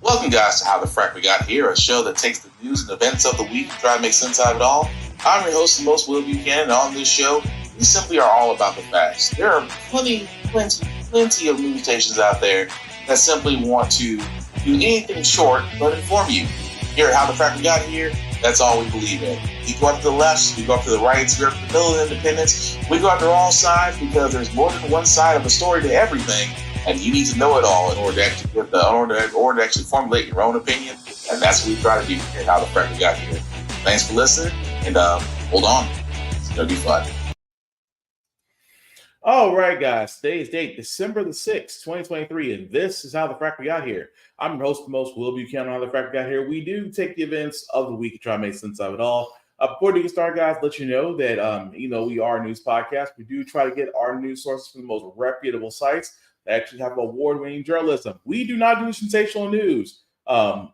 Welcome, guys, to How the Frack We Got Here, a show that takes the news and events of the week and try to make sense out of it all. I'm your host, the most Will Buchanan, and on this show, we simply are all about the facts. There are plenty of news stations out there that simply want to do anything short but inform you. Here at How the Frack We Got Here, that's all we believe in. We go up to the left, we go up to the right, we go up to the middle of independence, we go after all sides because there's more than one side of a story to everything. And you need to know it all in order to actually formulate your own opinion. And that's what we try to do here at How the Frack We Got Here. Thanks for listening, and hold on. It's going to be fun. All right, guys. Today's date, December the 6th, 2023, and this is How the Frack We Got Here. I'm your host, the most Will Buchanan, How the Frack We Got Here. We do take the events of the week and try to make sense of it all. Before we get started, guys, let you know that, we are a news podcast. We do try to get our news sources from the most reputable sites. Actually have award-winning journalism. We do not do sensational news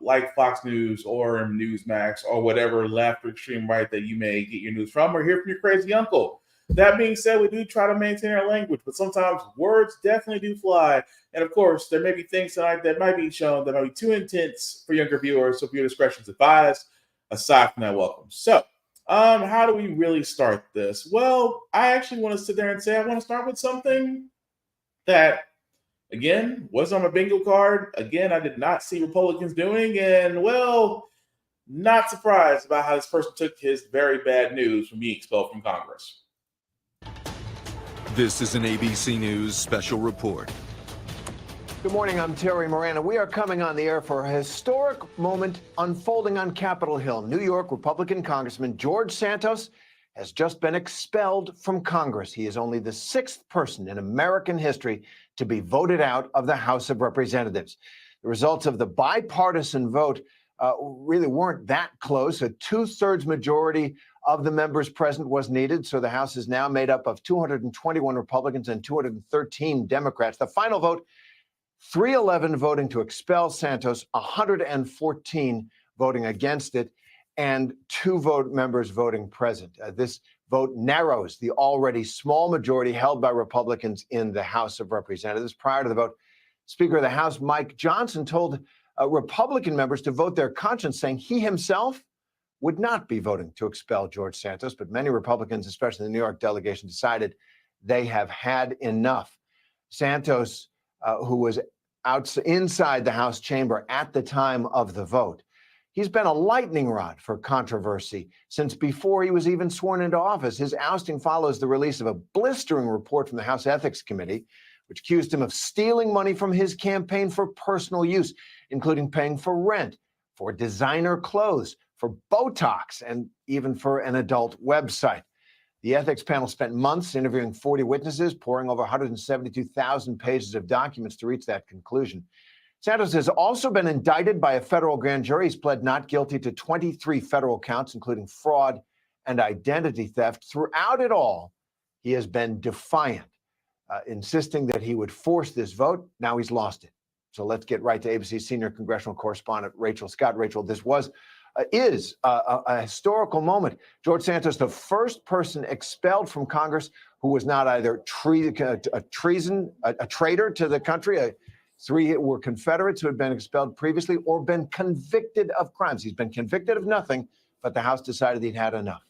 like Fox News or Newsmax or whatever left or extreme right that you may get your news from or hear from your crazy uncle. That being said, we do try to maintain our language, but sometimes words definitely do fly. And of course, there may be things tonight that might be shown that might be too intense for younger viewers, so viewer discretion is advised. Aside from that, welcome. So, how do we really start this? Well, I actually want to sit there and say I want to start with something that, again, was on my bingo card. Again, I did not see Republicans doing, and, well, not surprised about how this person took his very bad news from being expelled from Congress. This is an ABC News special report. Good morning, I'm Terry Morano. We are coming on the air for a historic moment unfolding on Capitol Hill. New York Republican Congressman George Santos has just been expelled from Congress. He is only the sixth person in American history to be voted out of the House of Representatives. The results of the bipartisan vote really weren't that close. A two-thirds majority of the members present was needed, so the House is now made up of 221 Republicans and 213 Democrats. The final vote, 311 voting to expel Santos, 114 voting against it, and two members voting present. This vote narrows the already small majority held by Republicans in the House of Representatives. Prior to the vote, Speaker of the House Mike Johnson told Republican members to vote their conscience, saying he himself would not be voting to expel George Santos. But many Republicans, especially the New York delegation, decided they have had enough. Santos, who was inside the House chamber at the time of the vote, he's been a lightning rod for controversy since before he was even sworn into office. His ousting follows the release of a blistering report from the House Ethics Committee, which accused him of stealing money from his campaign for personal use, including paying for rent, for designer clothes, for Botox, and even for an adult website. The ethics panel spent months interviewing 40 witnesses, pouring over 172,000 pages of documents to reach that conclusion. Santos has also been indicted by a federal grand jury. He's pled not guilty to 23 federal counts, including fraud and identity theft. Throughout it all, he has been defiant, insisting that he would force this vote. Now he's lost it. So let's get right to ABC senior congressional correspondent Rachel Scott. Rachel, this is a historical moment. George Santos, the first person expelled from Congress who was not either a traitor to the country. Three were Confederates who had been expelled previously or been convicted of crimes. He's been convicted of nothing, but the House decided he'd had enough.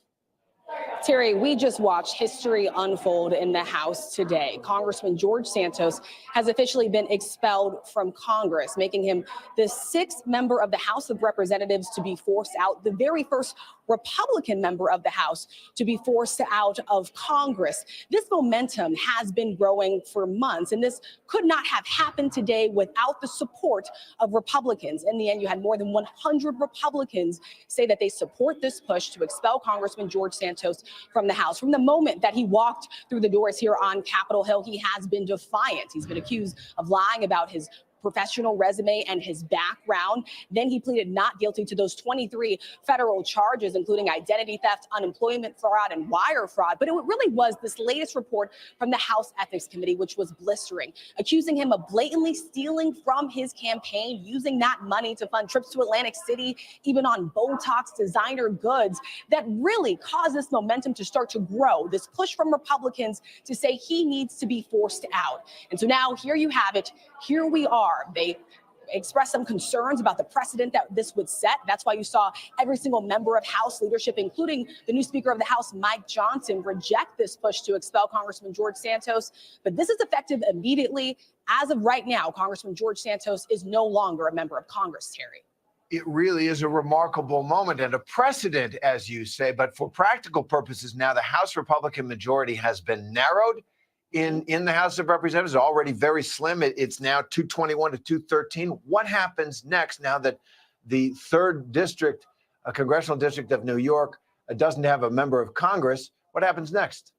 Terry, we just watched history unfold in the House today. Congressman George Santos has officially been expelled from Congress, making him the sixth member of the House of Representatives to be forced out, the very first Republican member of the House to be forced out of Congress. This momentum has been growing for months, and this could not have happened today without the support of Republicans. In the end, you had more than 100 Republicans say that they support this push to expel Congressman George Santos from the House. From the moment that he walked through the doors here on Capitol Hill, he has been defiant. He's been accused of lying about his professional resume and his background. Then he pleaded not guilty to those 23 federal charges, including identity theft, unemployment fraud, and wire fraud. But it really was this latest report from the House Ethics Committee, which was blistering, accusing him of blatantly stealing from his campaign, using that money to fund trips to Atlantic City, even on Botox designer goods, that really caused this momentum to start to grow, this push from Republicans to say he needs to be forced out. And so now here you have it. Here we are. They expressed some concerns about the precedent that this would set. That's why you saw every single member of House leadership, including the new Speaker of the House, Mike Johnson, reject this push to expel Congressman George Santos. But this is effective immediately. As of right now, Congressman George Santos is no longer a member of Congress, Terry. It really is a remarkable moment and a precedent, as you say. But for practical purposes now, the House Republican majority has been narrowed in the House of Representatives, already very slim. It's now 221 to 213. What happens next now that the 3rd district, a congressional district of New York, doesn't have a member of Congress? What happens next?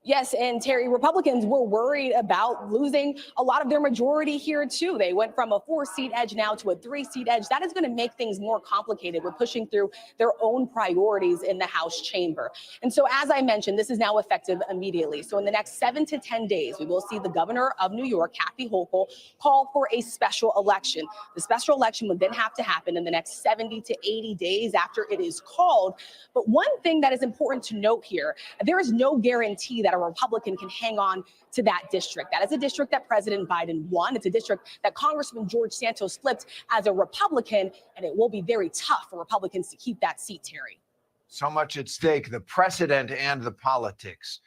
Yes, and Terry, Republicans were worried about losing a lot of their majority here, too. They went from a 4-seat edge now to a 3-seat edge. That is going to make things more complicated with pushing through their own priorities in the House chamber. And so, as I mentioned, this is now effective immediately. So in the next 7 to 10 days, we will see the governor of New York, Kathy Hochul, call for a special election. The special election would then have to happen in the next 70 to 80 days after it is called. But one thing that is important to note here, there is no guarantee that a Republican can hang on to that district. That is a district that President Biden won. It's a district that Congressman George Santos flipped as a Republican, and it will be very tough for Republicans to keep that seat, Terry. So much at stake, the precedent and the politics.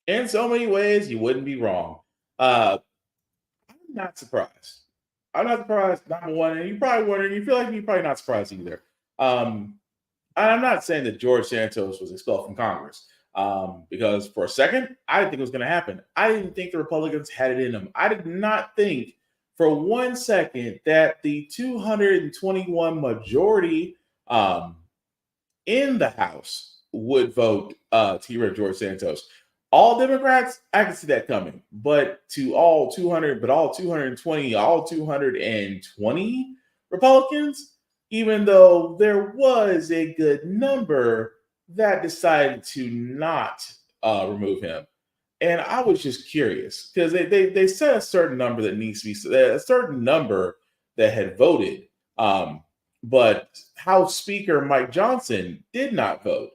In so many ways, you wouldn't be wrong. I'm not surprised. I'm not surprised, number one, and you're probably wondering, you feel like you're probably not surprised either. I'm not saying that George Santos was expelled from Congress. Because for a second, I didn't think it was going to happen. I didn't think the Republicans had it in them. I did not think for 1 second that the 221 majority in the House would vote to get rid of George Santos. All Democrats, I can see that coming. But all 220 Republicans, even though there was a good number that decided to not remove him. And I was just curious because they set a certain number that needs to be a certain number that had voted. But House Speaker Mike Johnson did not vote.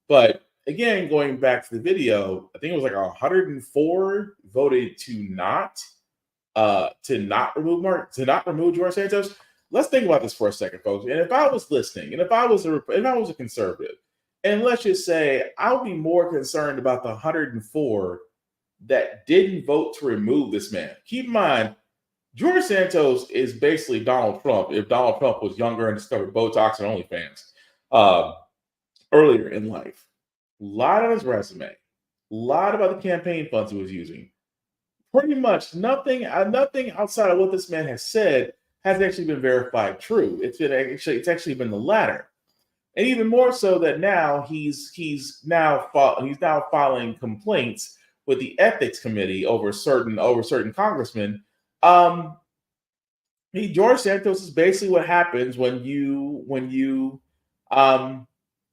But again, going back to the video, I think it was like 104 voted to not remove George Santos. Let's think about this for a second, folks. And if I was listening, and if I was a conservative, and let's just say I would be more concerned about the 104 that didn't vote to remove this man. Keep in mind, George Santos is basically Donald Trump if Donald Trump was younger and discovered Botox and OnlyFans earlier in life. A lot on his resume, a lot about the campaign funds he was using. Pretty much nothing outside of what this man has said has actually been verified true. It's actually been the latter. And even more so that now he's now filing complaints with the ethics committee over certain congressmen. George Santos is basically what happens when you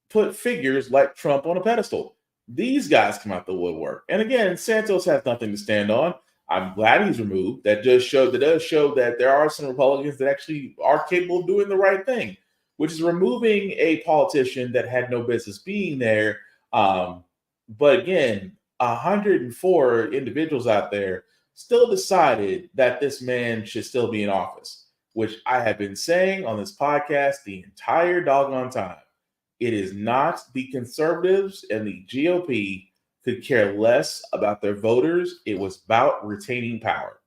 put figures like Trump on a pedestal. These guys come out the woodwork. And again, Santos has nothing to stand on. I'm glad he's removed. That does show that there are some Republicans that actually are capable of doing the right thing, which is removing a politician that had no business being there. But again, 104 individuals out there still decided that this man should still be in office, which I have been saying on this podcast the entire doggone time. It is not the conservatives and the GOP could care less about their voters. It was about retaining power.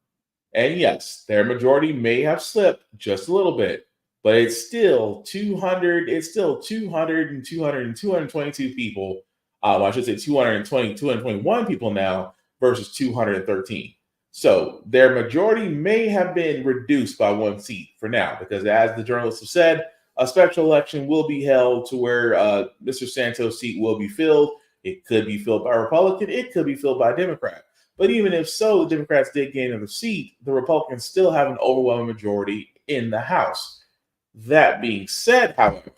And yes, their majority may have slipped just a little bit, but it's still 200 and 222 people. I should say 221 people now versus 213. So their majority may have been reduced by 1 seat for now, because as the journalists have said, a special election will be held to where Mr. Santos' seat will be filled. It could be filled by a Republican. It could be filled by a Democrat. But even if so, the Democrats did gain another seat. The Republicans still have an overwhelming majority in the House. That being said, however,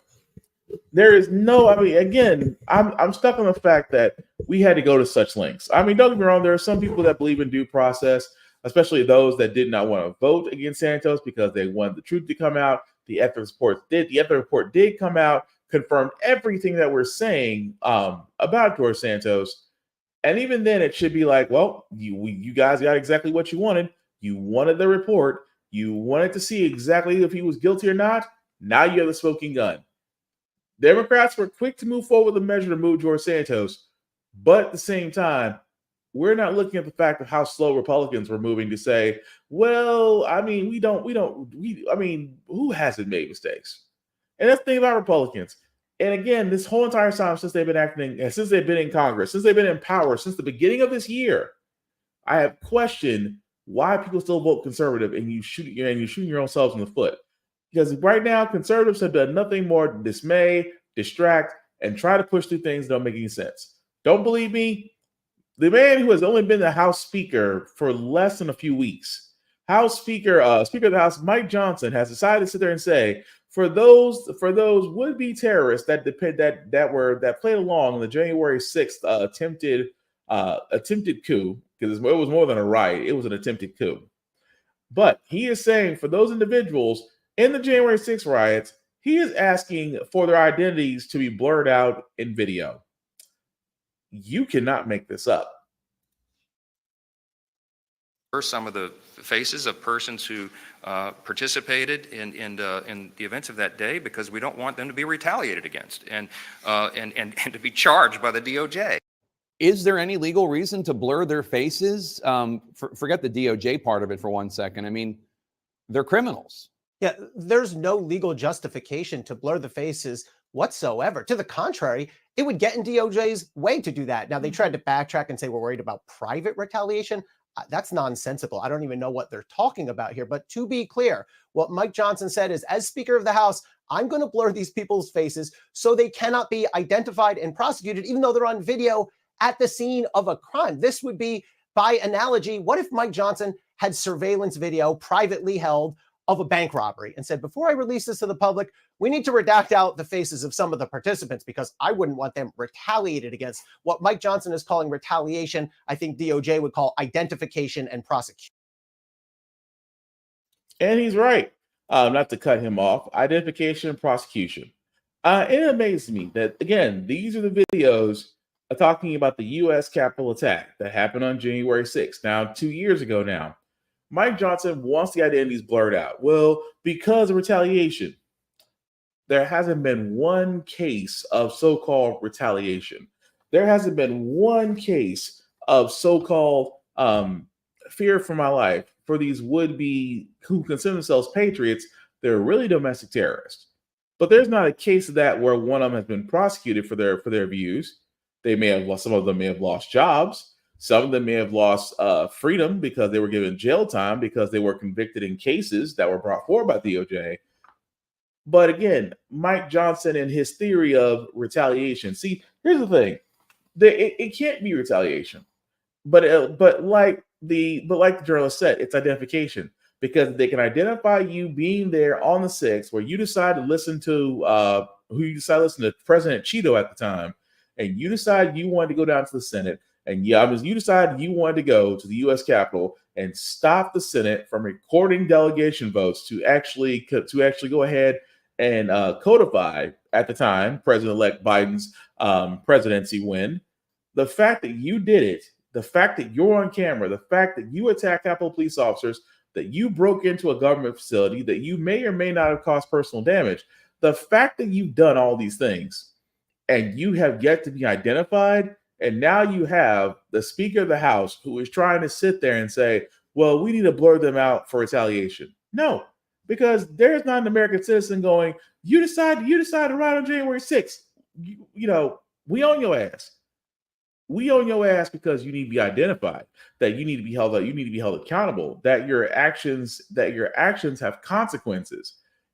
there is no, again, I'm stuck on the fact that we had to go to such lengths. Don't get me wrong, there are some people that believe in due process, especially those that did not want to vote against Santos because they wanted the truth to come out. The ethics report did come out, confirmed everything that we're saying about George Santos. And even then, it should be like, well, you guys got exactly what you wanted. You wanted the report. You wanted to see exactly if he was guilty or not. Now you have the smoking gun. Democrats were quick to move forward with a measure to move George Santos, but at the same time, we're not looking at the fact of how slow Republicans were moving to say, well, I mean, who hasn't made mistakes? And that's the thing about Republicans. And again, this whole entire time since they've been acting, since they've been in Congress, since they've been in power, since the beginning of this year, I have questioned why people still vote conservative, and you're shooting your own selves in the foot. Because right now, conservatives have done nothing more than dismay, distract, and try to push through things that don't make any sense. Don't believe me? The man who has only been the House Speaker for less than a few weeks, Speaker of the House, Mike Johnson, has decided to sit there and say, for those would-be terrorists that played along in the January 6th attempted coup, because it was more than a riot, it was an attempted coup. But he is saying for those individuals in the January 6th riots, he is asking for their identities to be blurred out in video. You cannot make this up. Some of the faces of persons who participated in the events of that day, because we don't want them to be retaliated against and to be charged by the DOJ. Is there any legal reason to blur their faces? Forget the DOJ part of it for 1 second. I mean, they're criminals. Yeah, there's no legal justification to blur the faces whatsoever. To the contrary, it would get in DOJ's way to do that. Now, they tried to backtrack and say we're worried about private retaliation. That's nonsensical. I don't even know what they're talking about here. But to be clear, what Mike Johnson said is, as Speaker of the House, I'm going to blur these people's faces so they cannot be identified and prosecuted, even though they're on video at the scene of a crime. This would be, by analogy, what if Mike Johnson had surveillance video privately held of a bank robbery and said, before I release this to the public, we need to redact out the faces of some of the participants because I wouldn't want them retaliated against. What Mike Johnson is calling retaliation, I think DOJ would call identification and prosecution. And he's right. Not to cut him off, identification and prosecution. It amazes me that, again, these are the videos talking about the U.S. Capitol attack that happened on January 6th. Now, 2 years ago now. Mike Johnson wants the identities blurred out. Well, because of retaliation, there hasn't been one case of so-called retaliation. There hasn't been one case of so-called fear for my life for these would-be who consider themselves patriots. They're really domestic terrorists. But there's not a case of that where one of them has been prosecuted for their views. Some of them may have lost jobs. Some of them may have lost freedom because they were given jail time because they were convicted in cases that were brought forward by DOJ. But again, Mike Johnson and his theory of retaliation. See, here's the thing: it can't be retaliation, but like the journalist said, it's identification, because they can identify you being there on the 6th, where you decide to listen to President Cheeto at the time, and you decide you wanted to go down to the Senate. And you decided you wanted to go to the U.S. Capitol and stop the Senate from recording delegation votes to actually go ahead and codify, at the time, President-elect Biden's presidency win. The fact that you did it, the fact that you're on camera, the fact that you attacked Capitol police officers, that you broke into a government facility, that you may or may not have caused personal damage, the fact that you've done all these things and you have yet to be identified. And now you have the Speaker of the House who is trying to sit there and say, well, we need to blur them out for retaliation. No, because there's not an American citizen going, you decide to ride on January 6th. We own your ass. We own your ass because you need to be identified, that you need to be held accountable, that your actions have consequences.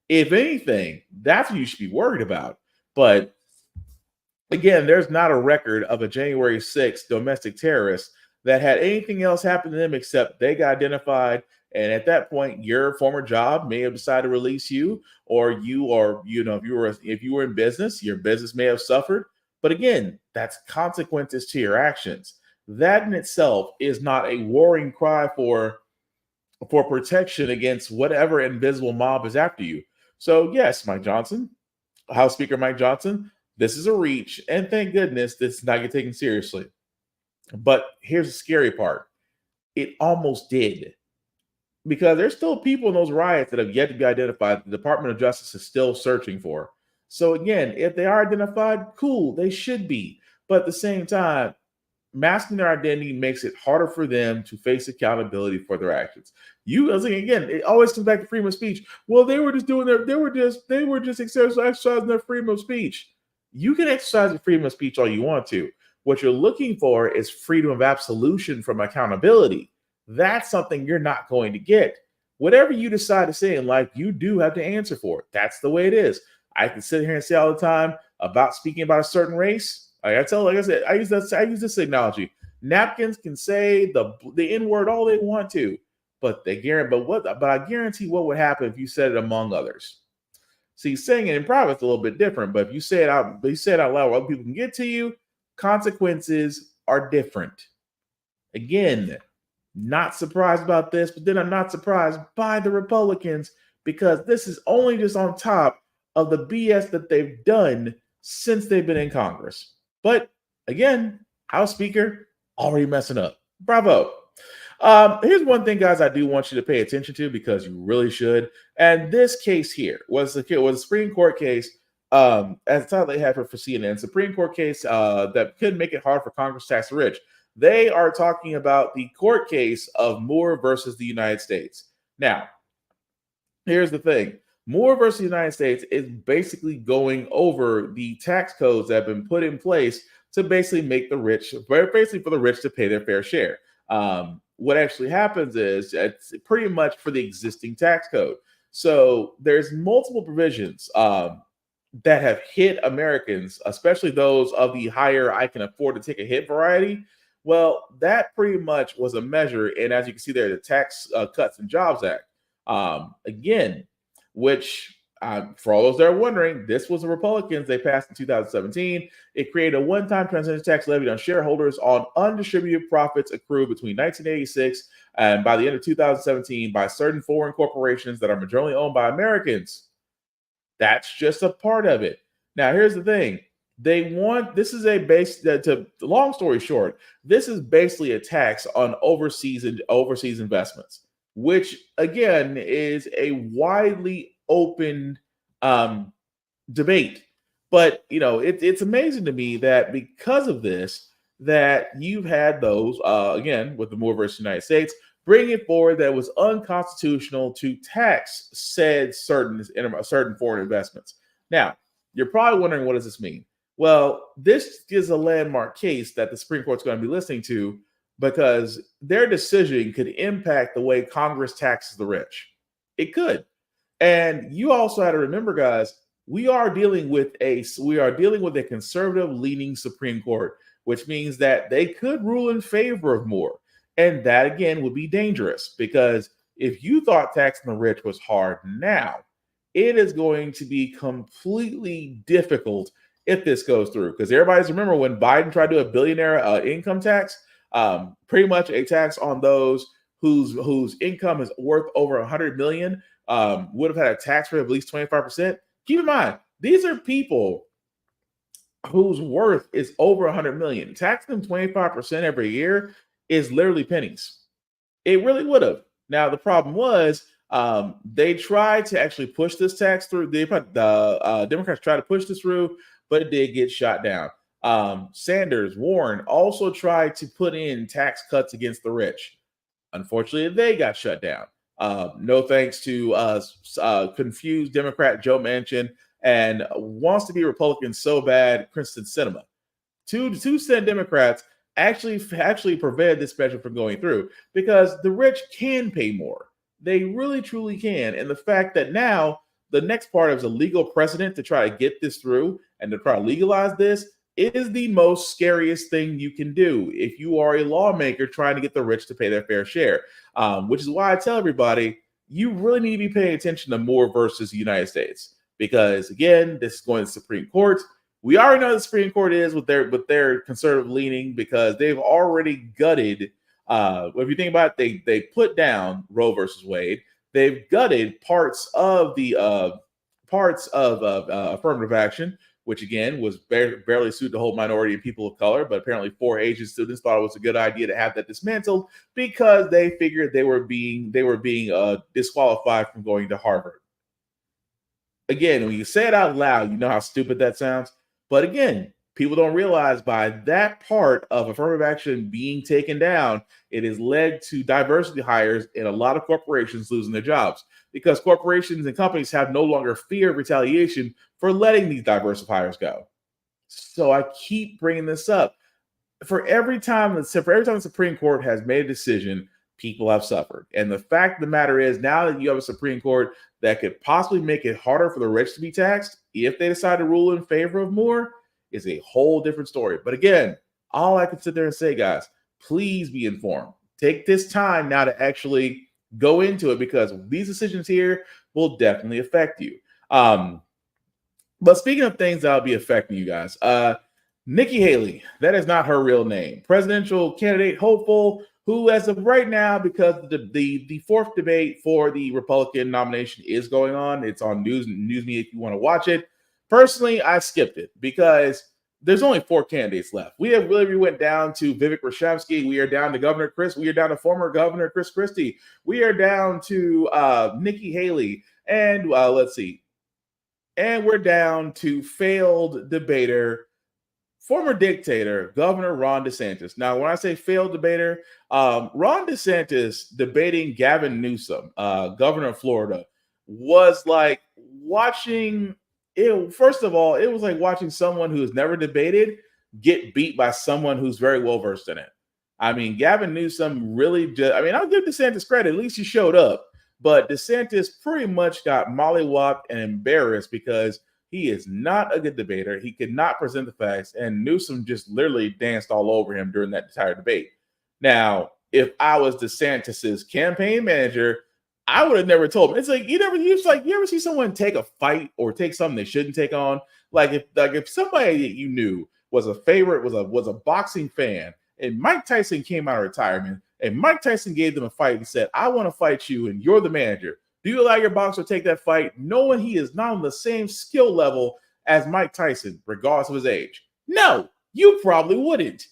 If anything, that's what you should be worried about. But again, there's not a record of a January 6th domestic terrorist that had anything else happen to them except they got identified. And at that point, your former job may have decided to release you, or if you were in business, your business may have suffered. But again, that's consequences to your actions. That in itself is not a warring cry for protection against whatever invisible mob is after you. So yes, House Speaker Mike Johnson, this is a reach, and thank goodness this is not getting taken seriously. But here's the scary part. It almost did. because there's still people in those riots that have yet to be identified. The Department of Justice is still searching for. So again, if they are identified, cool, they should be. But at the same time, masking their identity makes it harder for them to face accountability for their actions. Again, it always comes back to freedom of speech. Well, they were just exercising their freedom of speech. You can exercise your freedom of speech all you want to. What you're looking for is freedom of absolution from accountability. That's something you're not going to get. Whatever you decide to say in life, you do have to answer for it. That's the way it is. I can sit here and say all the time about speaking about a certain race. Like I said, I use this analogy. Napkins can say the N-word all they want to, but I guarantee what would happen if you said it among others. See, saying it in private is a little bit different, but if you say it out loud where other people can get to you, consequences are different. Again, not surprised about this, but then I'm not surprised by the Republicans because this is only just on top of the BS that they've done since they've been in Congress. But again, House Speaker already messing up. Bravo. Here's one thing, guys, I do want you to pay attention to because you really should. And this case here was a Supreme Court case, as the title they had for CNN, Supreme Court case that could make it hard for Congress to tax the rich. They are talking about the court case of Moore versus the United States. Now, here's the thing. Moore versus the United States is basically going over the tax codes that have been put in place to basically make the rich, basically for the rich to pay their fair share. What actually happens is it's pretty much for the existing tax code. So there's multiple provisions that have hit Americans, especially those of the higher I can afford to take a hit variety. Well, that pretty much was a measure. And as you can see there, the Tax Cuts and Jobs Act. Again, which for all those that are wondering, this was the Republicans. They passed in 2017. It created a one-time transaction tax levied on shareholders on undistributed profits accrued between 1986 and by the end of 2017 by certain foreign corporations that are majority owned by Americans. That's just a part of it. Now, here's the thing. Long story short, this is basically a tax on overseas investments, which again is a widely open debate. But it's amazing to me that because of this, that you've had those again with the Moore versus United States bringing it forward that it was unconstitutional to tax said certain foreign investments. Now, you're probably wondering, what does this mean? Well, this is a landmark case that the Supreme Court's going to be listening to because their decision could impact the way Congress taxes the rich. It could. And you also had to remember, guys, we are dealing with a conservative leaning Supreme Court, which means that they could rule in favor of Moore. And that again would be dangerous because if you thought taxing the rich was hard now, it is going to be completely difficult if this goes through. Because everybody's remember when Biden tried to do a billionaire income tax, pretty much a tax on those whose income is worth over 100 million, would have had a tax rate of at least 25%. Keep in mind, these are people whose worth is over 100 million. Taxing them 25% every year is literally pennies. It really would have. Now, the problem was they tried to actually push this tax through. The Democrats tried to push this through, but it did get shot down. Sanders, Warren also tried to put in tax cuts against the rich. Unfortunately, they got shut down. No thanks to confused Democrat Joe Manchin and wants to be Republican so bad, Kristen Sinema. Two Senate Democrats actually prevented this measure from going through because the rich can pay more. They really, truly can. And the fact that now the next part is a legal precedent to try to get this through and to try to legalize this is the most scariest thing you can do if you are a lawmaker trying to get the rich to pay their fair share, which is why I tell everybody, you really need to be paying attention to Moore versus the United States. Because again, this is going to the Supreme Court. We already know what the Supreme Court is with their conservative leaning because they've already gutted. If you think about it, they put down Roe versus Wade. They've gutted parts of affirmative action. which again was barely suited to hold minority and people of color. But apparently 4 Asian students thought it was a good idea to have that dismantled because they figured they were being disqualified from going to Harvard. Again, when you say it out loud, you know how stupid that sounds. But again, people don't realize by that part of affirmative action being taken down, it has led to diversity hires and a lot of corporations losing their jobs because corporations and companies have no longer fear of retaliation for letting these diverse hires go. So I keep bringing this up. For every time the Supreme Court has made a decision, people have suffered. And the fact of the matter is, now that you have a Supreme Court that could possibly make it harder for the rich to be taxed, if they decide to rule in favor of more, is a whole different story. But again, all I can sit there and say, guys, please be informed. Take this time now to actually go into it because these decisions here will definitely affect you. But speaking of things that'll be affecting you guys, Nikki Haley, that is not her real name. Presidential candidate hopeful who, as of right now, because the fourth debate for the Republican nomination is going on. It's on News Media if you want to watch it. Personally, I skipped it because there's only 4 candidates left. We went down to Vivek Ramaswamy. We are down to Governor Chris. We are down to former Governor Chris Christie. We are down to Nikki Haley. And let's see. And we're down to failed debater, former dictator, Governor Ron DeSantis. Now, when I say failed debater, Ron DeSantis debating Gavin Newsom, governor of Florida, was like watching it. First of all, it was like watching someone who has never debated get beat by someone who's very well versed in it. I mean, Gavin Newsom really just, I mean, I'll give DeSantis credit. At least he showed up. But DeSantis pretty much got mollywopped and embarrassed because he is not a good debater. He could not present the facts, and Newsom just literally danced all over him during that entire debate. Now, if I was DeSantis's campaign manager, I would have never told him. It's like you ever see someone take a fight or take something they shouldn't take on? If somebody that you knew was a favorite, was a boxing fan, and Mike Tyson came out of retirement, and Mike Tyson gave them a fight and said, "I want to fight you, and you're the manager." Do you allow your boxer to take that fight knowing he is not on the same skill level as Mike Tyson, regardless of his age? No, you probably wouldn't.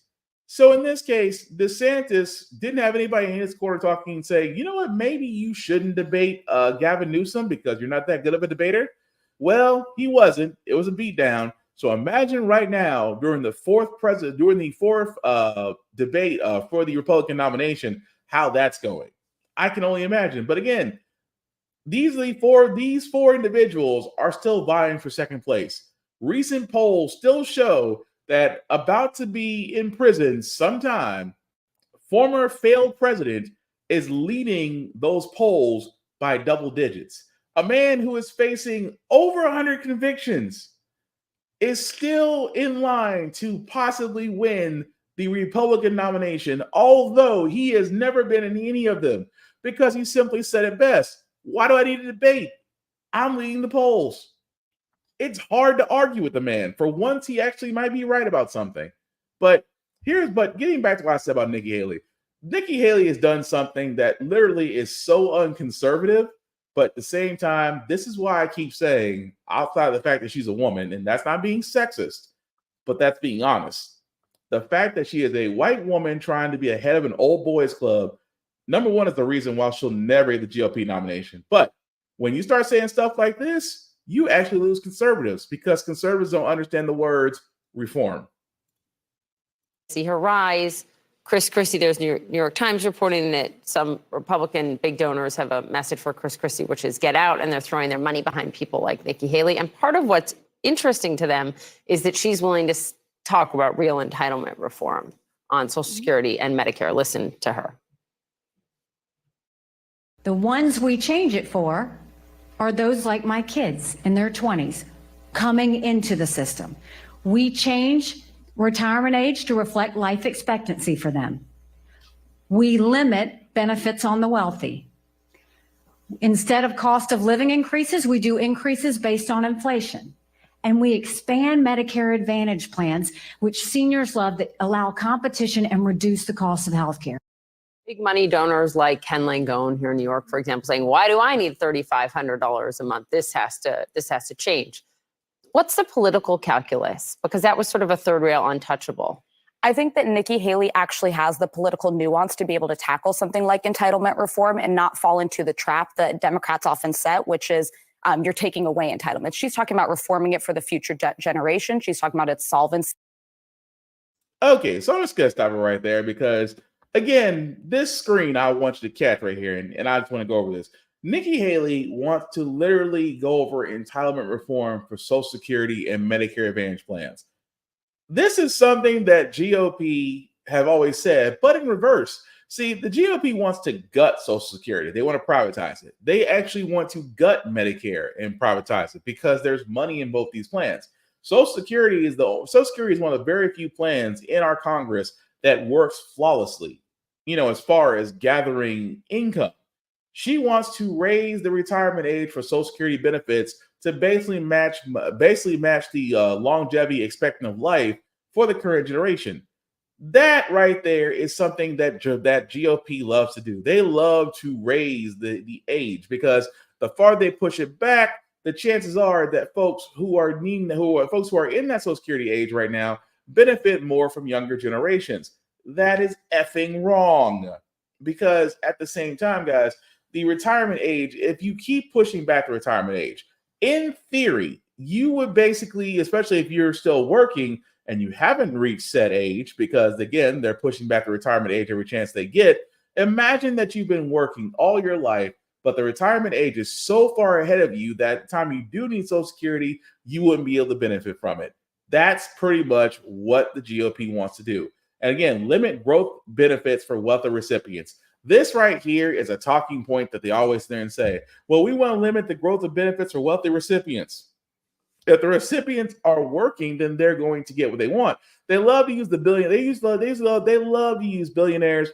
So in this case, DeSantis didn't have anybody in his corner talking and saying, you know what, maybe you shouldn't debate Gavin Newsom because you're not that good of a debater. Well, he wasn't. It was a beatdown. So imagine right now during the fourth debate for the Republican nomination, how that's going. I can only imagine. But again, these four individuals are still vying for second place. Recent polls still show that about to be in prison sometime, former failed president is leading those polls by double digits. A man who is facing over 100 convictions is still in line to possibly win the Republican nomination, although he has never been in any of them, because he simply said it best. Why do I need a debate? I'm leading the polls. It's hard to argue with the man. For once, he actually might be right about something. But getting back to what I said about Nikki Haley. Nikki Haley has done something that literally is so unconservative, but at the same time, this is why I keep saying, outside of the fact that she's a woman, and that's not being sexist, but that's being honest. The fact that she is a white woman trying to be a head of an old boys club, number one, is the reason why she'll never get the GOP nomination. But when you start saying stuff like this, you actually lose conservatives because conservatives don't understand the words reform. See her rise. Chris Christie, there's New York Times reporting that some Republican big donors have a message for Chris Christie, which is get out, and they're throwing their money behind people like Nikki Haley. And part of what's interesting to them is that she's willing to talk about real entitlement reform on Social Security and Medicare. Listen to her. The ones we change it for are those like my kids in their 20s coming into the system. We change retirement age to reflect life expectancy for them. We limit benefits on the wealthy. Instead of cost of living increases, we do increases based on inflation. And we expand Medicare Advantage plans, which seniors love, that allow competition and reduce the cost of healthcare. Big money donors like Ken Langone here in New York, for example, saying, why do I need $3,500 a month? This has to change. What's the political calculus? Because that was sort of a third rail untouchable. I think that Nikki Haley actually has the political nuance to be able to tackle something like entitlement reform and not fall into the trap that Democrats often set, which is you're taking away entitlements. She's talking about reforming it for the future generation. She's talking about its solvency. Okay, so I'm just gonna stop it right there because again, this screen I want you to catch right here, and I just want to go over this. Nikki Haley wants to literally go over entitlement reform for Social Security and Medicare Advantage plans. This is something that GOP have always said, but in reverse. See, the GOP wants to gut Social Security. They want to privatize it. They actually want to gut Medicare and privatize it because there's money in both these plans. Social Security is one of the very few plans in our Congress that works flawlessly, as far as gathering income. She wants to raise the retirement age for Social Security benefits to basically match the longevity expectancy of life for the current generation. That right there is something that GOP loves to do. They love to raise the age because the farther they push it back, the chances are that folks who are in that Social Security age right now benefit more from younger generations. That is effing wrong. Because at the same time, guys, the retirement age, if you keep pushing back the retirement age, in theory, you would basically, especially if you're still working and you haven't reached set age, because again, they're pushing back the retirement age every chance they get. Imagine that you've been working all your life, but the retirement age is so far ahead of you that the time you do need Social Security, you wouldn't be able to benefit from it. That's pretty much what the GOP wants to do. And again, limit growth benefits for wealthy recipients. This right here is a talking point that they always sit there and say, well, we want to limit the growth of benefits for wealthy recipients. If the recipients are working, then they're going to get what they want. They love to use the billion. They love to use billionaires.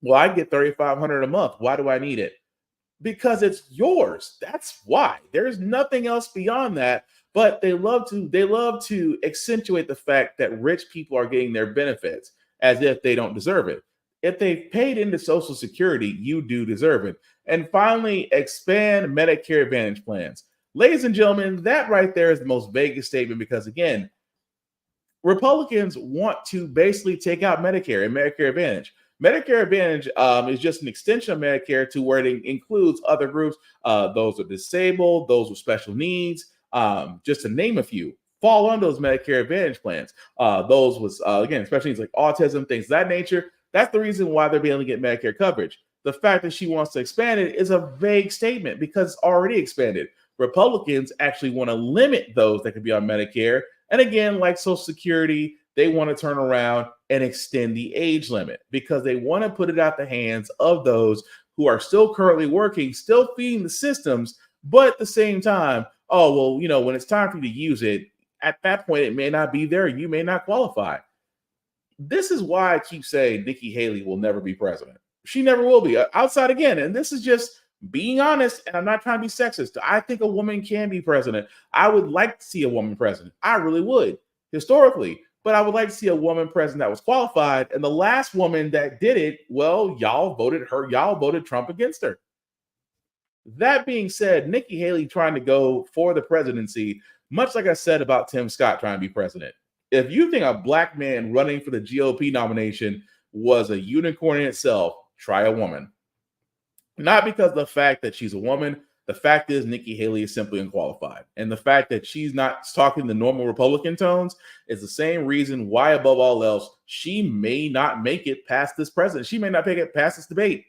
Well, I get $3,500 a month. Why do I need it? Because it's yours. That's why. There's nothing else beyond that. But they love to accentuate the fact that rich people are getting their benefits as if they don't deserve it. If they paid into Social Security, you do deserve it. And finally, expand Medicare Advantage plans. Ladies and gentlemen, that right there is the most vaguest statement because, again, Republicans want to basically take out Medicare and Medicare Advantage. Medicare Advantage is just an extension of Medicare to where it includes other groups. Those are disabled, those with special needs, just to name a few, fall under those Medicare Advantage plans. Those with, again, special needs like autism, things of that nature. That's the reason why they're being able to get Medicare coverage. The fact that she wants to expand it is a vague statement because it's already expanded. Republicans actually want to limit those that could be on Medicare. And again, like Social Security, they want to turn around and extend the age limit because they want to put it out the hands of those who are still currently working, still feeding the systems, but at the same time, oh, well, when it's time for you to use it, at that point, it may not be there. You may not qualify. This is why I keep saying Nikki Haley will never be president. She never will be. Outside again, and this is just being honest, and I'm not trying to be sexist. I think a woman can be president. I would like to see a woman president. I really would, historically. But I would like to see a woman president that was qualified. And the last woman that did it, well, y'all voted Trump against her. That being said, Nikki Haley trying to go for the presidency, much like I said about Tim Scott trying to be president. If you think a black man running for the GOP nomination was a unicorn in itself, try a woman. Not because of the fact that she's a woman. The fact is Nikki Haley is simply unqualified. And the fact that she's not talking the normal Republican tones is the same reason why, above all else, she may not make it past this president. She may not make it past this debate.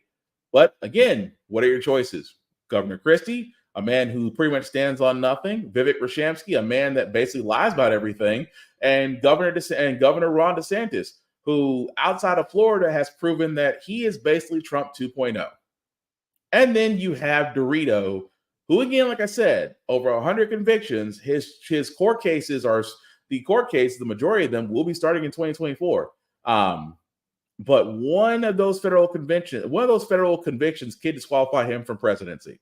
But again, what are your choices? Governor Christie, a man who pretty much stands on nothing. Vivek Ramaswamy, a man that basically lies about everything. And Governor Ron DeSantis, who outside of Florida has proven that he is basically Trump 2.0. And then you have Dorito, who, again, like I said, over 100 convictions. His court cases the majority of them will be starting in 2024. But one of those federal convictions can disqualify him from presidency.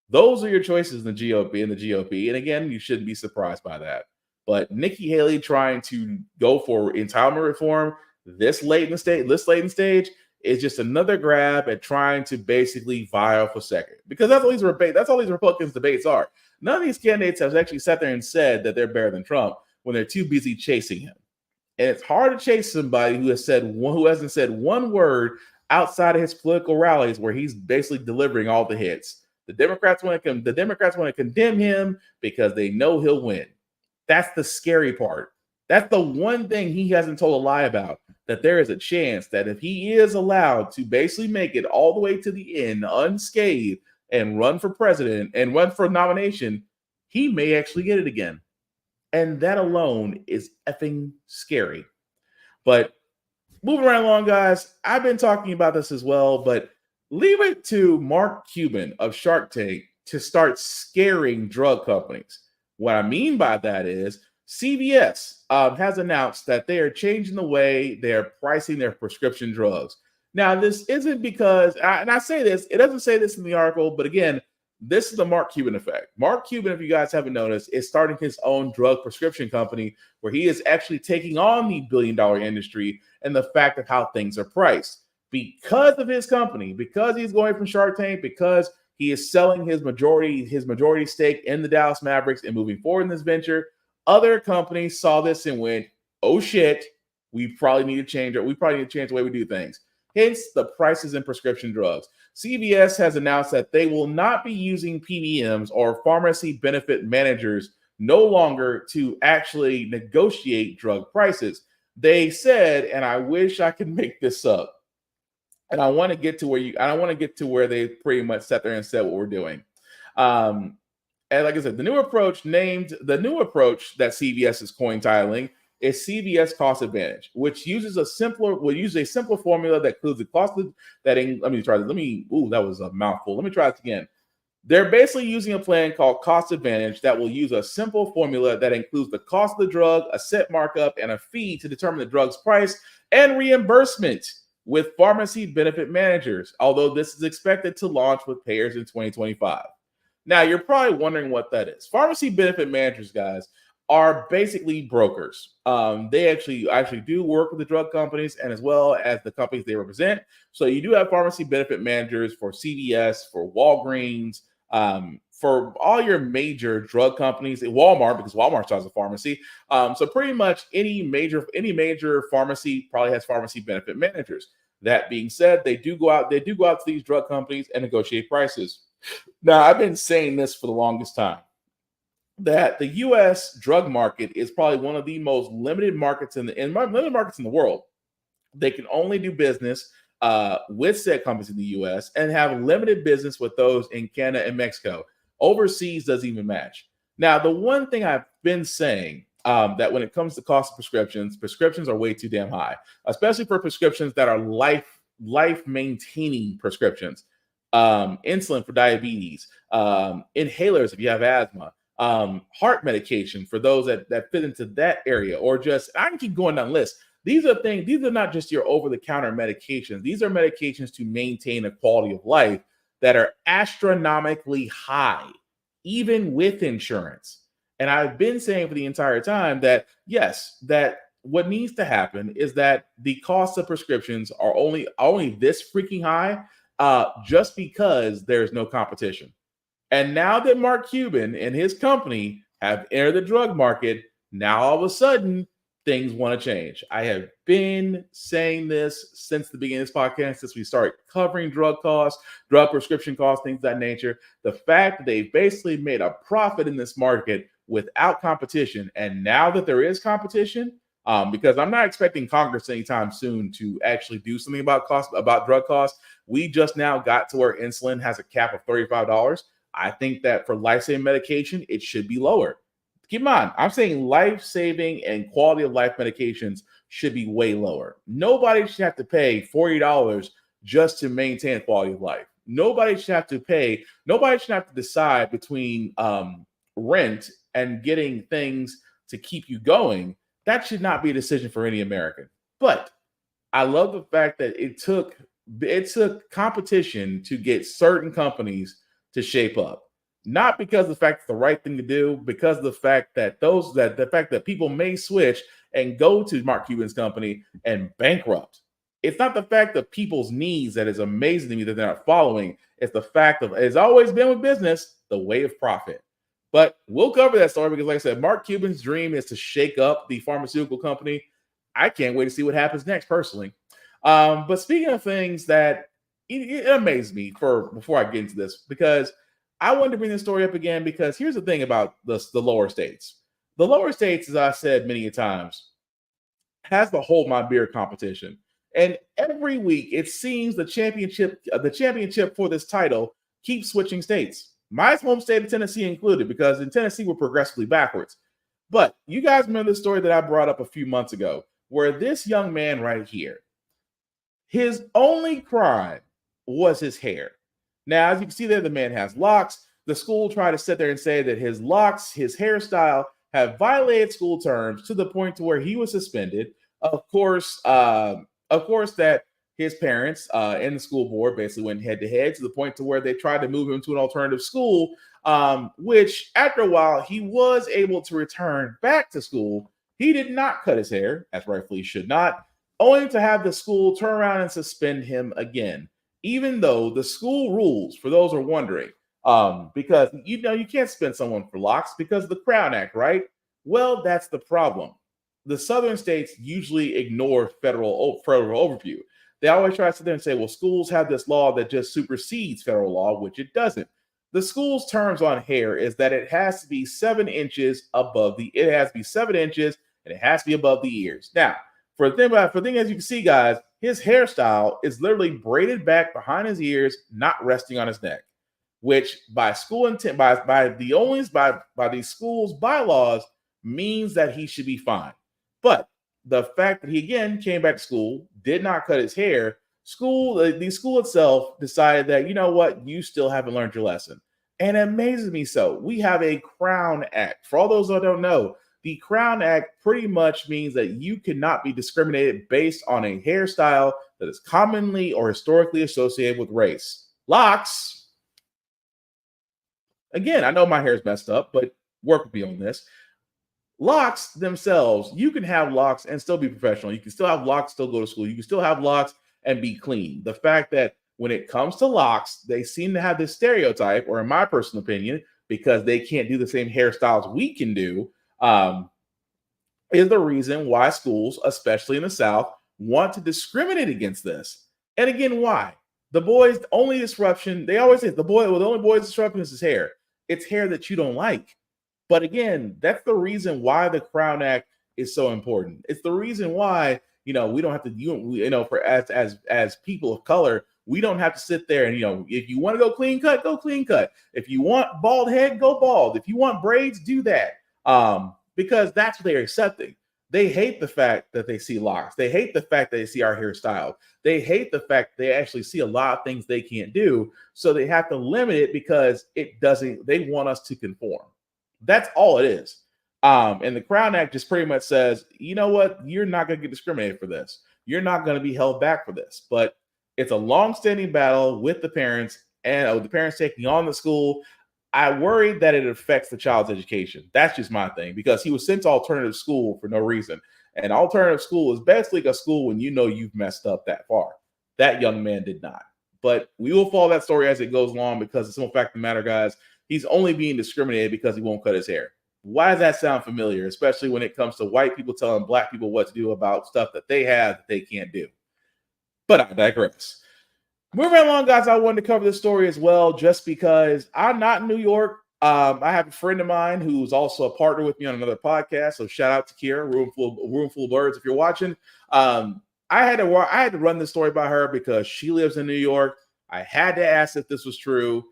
Those are your choices in the GOP. And again, you shouldn't be surprised by that. But Nikki Haley trying to go for entitlement reform this late in the stage is just another grab at trying to basically vie for second. Because that's all these Republicans debates are. None of these candidates have actually sat there and said that they're better than Trump when they're too busy chasing him. And it's hard to chase somebody who hasn't said one word outside of his political rallies where he's basically delivering all the hits. The Democrats want to condemn him because they know he'll win. That's the scary part. That's the one thing he hasn't told a lie about, that there is a chance that if he is allowed to basically make it all the way to the end unscathed and run for president and run for nomination, he may actually get it again. And that alone is effing scary. But moving right along, guys, I've been talking about this as well, but leave it to Mark Cuban of Shark Tank to start scaring drug companies. What I mean by that is CVS has announced that they are changing the way they're pricing their prescription drugs. Now, this isn't because, and I say this, it doesn't say this in the article, but again, this is the Mark Cuban effect. Mark Cuban, if you guys haven't noticed, is starting his own drug prescription company where he is actually taking on the billion-dollar industry and the fact of how things are priced. Because of his company, because he's going from Shark Tank, because he is selling his majority stake in the Dallas Mavericks and moving forward in this venture, other companies saw this and went, oh shit, we probably need to change it. We probably need to change the way we do things. Hence the prices in prescription drugs. CVS has announced that they will not be using PBMs or pharmacy benefit managers no longer to actually negotiate drug prices. They said, and I wish I could make this up, and I want to get to where they pretty much sat there and said what we're doing. And like I said, the new approach that CVS is coin-titling is CVS Cost Advantage, which uses a simpler formula that includes the cost of that. That was a mouthful. Let me try this again. They're basically using a plan called Cost Advantage that will use a simple formula that includes the cost of the drug, a set markup, and a fee to determine the drug's price and reimbursement with pharmacy benefit managers, although this is expected to launch with payers in 2025. Now, you're probably wondering what that is. Pharmacy benefit managers, guys, are basically brokers. They actually do work with the drug companies and as well as the companies they represent. So you do have pharmacy benefit managers for CVS, for Walgreens, for all your major drug companies, Walmart, because Walmart has a pharmacy. So pretty much any major pharmacy probably has pharmacy benefit managers. That being said, they do go out to these drug companies and negotiate prices. Now, I've been saying this for the longest time, that the U.S. drug market is probably one of the most limited markets in the world. They can only do business with said companies in the U.S. and have limited business with those in Canada and Mexico. Overseas doesn't even match. Now, the one thing I've been saying that when it comes to cost of prescriptions are way too damn high, especially for prescriptions that are life maintaining prescriptions. Insulin for diabetes, inhalers if you have asthma, heart medication for those that fit into that area, or just, I can keep going down the list. These are not just your over-the-counter medications. These are medications to maintain a quality of life that are astronomically high, even with insurance. And I've been saying for the entire time that, yes, that what needs to happen is that the cost of prescriptions are only this freaking high just because there's no competition. And now that Mark Cuban and his company have entered the drug market, now all of a sudden things want to change. I have been saying this since the beginning of this podcast, since we started covering drug costs, drug prescription costs, things of that nature. The fact that they've basically made a profit in this market without competition. And now that there is competition, because I'm not expecting Congress anytime soon to actually do something about drug costs. We just now got to where insulin has a cap of $35. I think that for life-saving medication, it should be lower. Keep in mind, I'm saying life-saving and quality of life medications should be way lower. Nobody should have to pay $40 just to maintain quality of life. Nobody should have to decide between rent and getting things to keep you going. That should not be a decision for any American. But I love the fact that it took competition to get certain companies to shape up. Not because of the fact it's the right thing to do, because of the fact that people may switch and go to Mark Cuban's company and bankrupt. It's not the fact of people's needs that is amazing to me that they're not following. It's the fact of, it's always been with business, the way of profit. But we'll cover that story because, like I said, Mark Cuban's dream is to shake up the pharmaceutical company. I can't wait to see what happens next, personally. But speaking of things that it amazed me before I get into this, because I wanted to bring this story up again, because here's the thing about the lower states. The lower states, as I said many times, has the hold my beer competition. And every week it seems the championship for this title keeps switching states. My home state of Tennessee included, because in Tennessee we're progressively backwards. But you guys remember the story that I brought up a few months ago, where this young man right here, his only crime was his hair. Now, as you can see there, the man has locks. The school tried to sit there and say that his locks, his hairstyle, have violated school terms to the point to where he was suspended. Of course, that his parents and the school board basically went head to head to the point to where they tried to move him to an alternative school, which after a while he was able to return back to school. He did not cut his hair, as rightfully he should not, only to have the school turn around and suspend him again, even though the school rules, for those who are wondering, because you can't suspend someone for locks because of the Crown Act, right? Well, that's the problem. The southern states usually ignore federal overview. They always try to sit there and say, well, schools have this law that just supersedes federal law, which it doesn't. The school's terms on hair is that it has to be 7 inches above and it has to be above the ears. Now, for the thing, as you can see, guys, his hairstyle is literally braided back behind his ears, not resting on his neck, which by the school's bylaws means that he should be fined. But the fact that he again came back to school, did not cut his hair, the school itself decided that, you know what, you still haven't learned your lesson. And it amazes me so. We have a Crown Act. For all those who don't know, the Crown Act pretty much means that you cannot be discriminated based on a hairstyle that is commonly or historically associated with race. Locks. Again, I know my hair is messed up, but work with me on this. Locks themselves, you can have locks and still be professional. You can still have locks, still go to school. You can still have locks and be clean. The fact that when it comes to locks, they seem to have this stereotype, or in my personal opinion, because they can't do the same hairstyles we can do, is the reason why schools, especially in the South, want to discriminate against this. And again, why? The boy's only disruption, they always say the only boy's disruption is his hair. It's hair that you don't like. But again, that's the reason why the Crown Act is so important. It's the reason why, we don't have to, for as people of color, we don't have to sit there and, if you want to go clean cut, go clean cut. If you want bald head, go bald. If you want braids, do that. Because that's what they're accepting. They hate the fact that they see locks. They hate the fact that they see our hairstyle. They hate the fact that they actually see a lot of things they can't do. So they have to limit it because they want us to conform. That's all it is. And the Crown Act just pretty much says, you know what? You're not going to get discriminated for this. You're not going to be held back for this. But it's a long-standing battle with the parents and the parents taking on the school. I worry that it affects the child's education. That's just my thing, because he was sent to alternative school for no reason. And alternative school is basically a school when you know you've messed up that far. That young man did not. But we will follow that story as it goes along, because the simple fact of the matter, guys, he's only being discriminated because he won't cut his hair. Why does that sound familiar, especially when it comes to white people telling black people what to do about stuff that they have that they can't do? But I digress. Moving along, guys, I wanted to cover this story as well, just because I'm not in New York. I have a friend of mine who's also a partner with me on another podcast. So shout out to Kira, Room Full of Birds, if you're watching. I had to run this story by her because she lives in New York. I had to ask if this was true.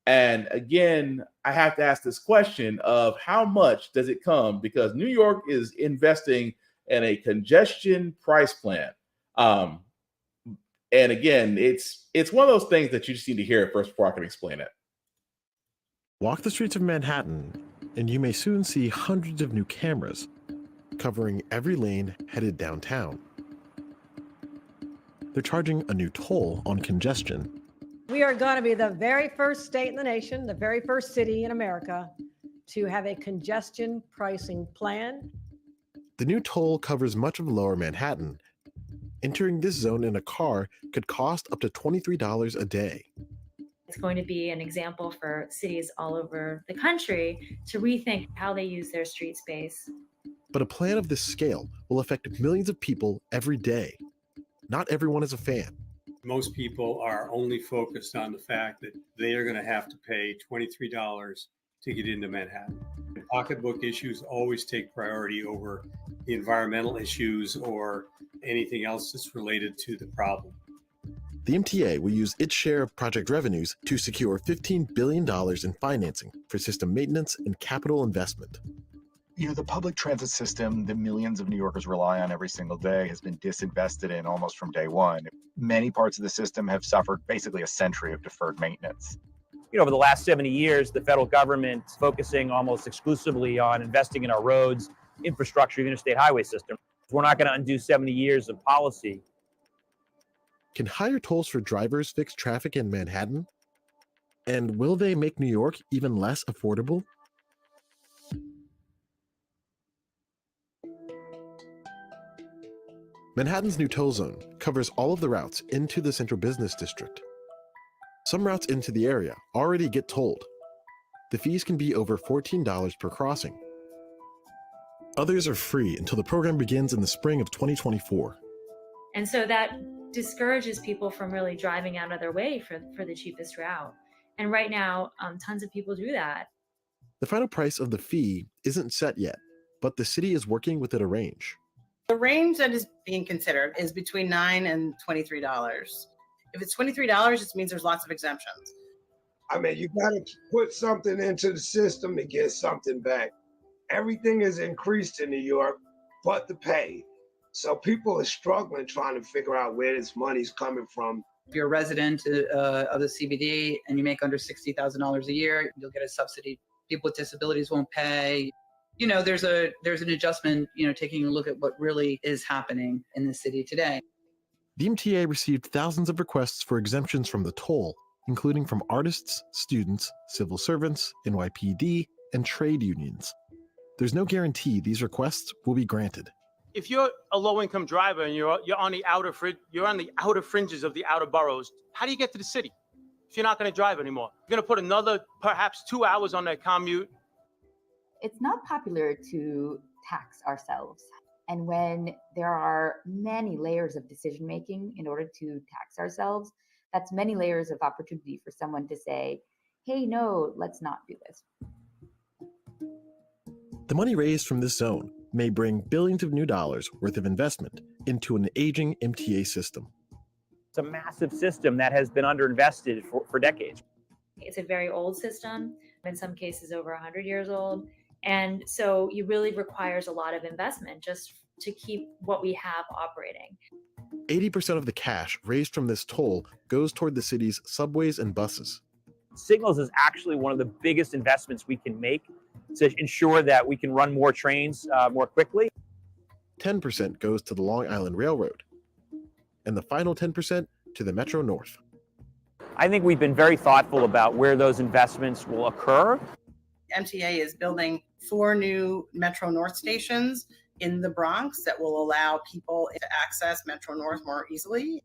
And again, I have to ask this question of how much does it come? Because New York is investing in a congestion price plan. And again, it's one of those things that you just need to hear it first before I can explain it. Walk the streets of Manhattan, and you may soon see hundreds of new cameras covering every lane headed downtown. They're charging a new toll on congestion. We are going to be the very first state in the nation, the very first city in America to have a congestion pricing plan. The new toll covers much of lower Manhattan. Entering this zone in a car could cost up to $23 a day. It's going to be an example for cities all over the country to rethink how they use their street space. But a plan of this scale will affect millions of people every day. Not everyone is a fan. Most people are only focused on the fact that they are going to have to pay $23 to get into Manhattan. Pocketbook issues always take priority over the environmental issues or anything else that's related to the problem. The MTA will use its share of project revenues to secure $15 billion in financing for system maintenance and capital investment. The public transit system that millions of New Yorkers rely on every single day has been disinvested in almost from day one. Many parts of the system have suffered basically a century of deferred maintenance. Over the last 70 years, the federal government focusing almost exclusively on investing in our roads, infrastructure, interstate highway system. We're not going to undo 70 years of policy. Can higher tolls for drivers fix traffic in Manhattan? And will they make New York even less affordable? Manhattan's new toll zone covers all of the routes into the central business district. Some routes into the area already get tolled. The fees can be over $14 per crossing. Others are free until the program begins in the spring of 2024. And so that discourages people from really driving out of their way for the cheapest route. And right now, tons of people do that. The final price of the fee isn't set yet, but the city is working within a range. The range that is being considered is between $9 and $23. If it's $23, it means there's lots of exemptions. I mean, you got to put something into the system to get something back. Everything is increased in New York, but the pay. So people are struggling trying to figure out where this money's coming from. If you're a resident of the CBD and you make under $60,000 a year, you'll get a subsidy. People with disabilities won't pay. There's an adjustment, taking a look at what really is happening in the city today. The MTA received thousands of requests for exemptions from the toll, including from artists, students, civil servants, NYPD, and trade unions. There's no guarantee these requests will be granted. If you're a low-income driver and you're on the outer fringes of the outer boroughs, how do you get to the city if you're not going to drive anymore? You're going to put another perhaps 2 hours on that commute. It's not popular to tax ourselves. And when there are many layers of decision making in order to tax ourselves, that's many layers of opportunity for someone to say, hey, no, let's not do this. The money raised from this zone may bring billions of new dollars worth of investment into an aging MTA system. It's a massive system that has been underinvested for decades. It's a very old system, in some cases over 100 years old. And so it really requires a lot of investment just to keep what we have operating. 80% of the cash raised from this toll goes toward the city's subways and buses. Signals is actually one of the biggest investments we can make to ensure that we can run more trains more quickly. 10% goes to the Long Island Railroad, and the final 10% to the Metro North. I think we've been very thoughtful about where those investments will occur. MTA is building 4 new Metro North stations in the Bronx that will allow people to access Metro North more easily.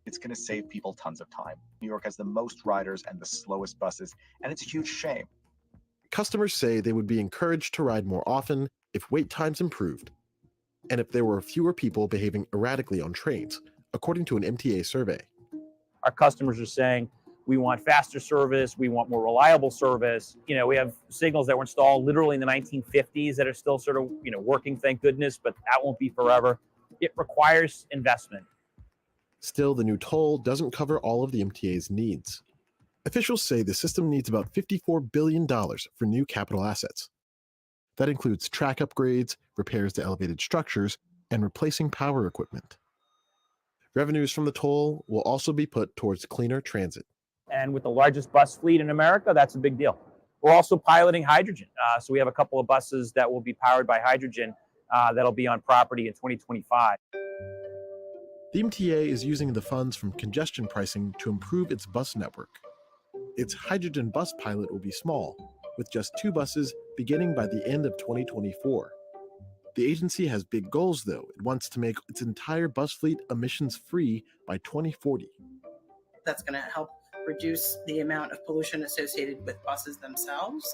It's going to save people tons of time. New York has the most riders and the slowest buses, and it's a huge shame. Customers say they would be encouraged to ride more often if wait times improved, and if there were fewer people behaving erratically on trains, according to an MTA survey. Our customers are saying, we want faster service, we want more reliable service. We have signals that were installed literally in the 1950s that are still sort of, working, thank goodness, but that won't be forever. It requires investment. Still, the new toll doesn't cover all of the MTA's needs. Officials say the system needs about $54 billion for new capital assets. That includes track upgrades, repairs to elevated structures, and replacing power equipment. Revenues from the toll will also be put towards cleaner transit. And with the largest bus fleet in America, that's a big deal. We're also piloting hydrogen. So we have a couple of buses that will be powered by hydrogen that'll be on property in 2025. The MTA is using the funds from congestion pricing to improve its bus network. Its hydrogen bus pilot will be small, with just 2 buses beginning by the end of 2024. The agency has big goals, though. It wants to make its entire bus fleet emissions-free by 2040. That's going to help reduce the amount of pollution associated with buses themselves.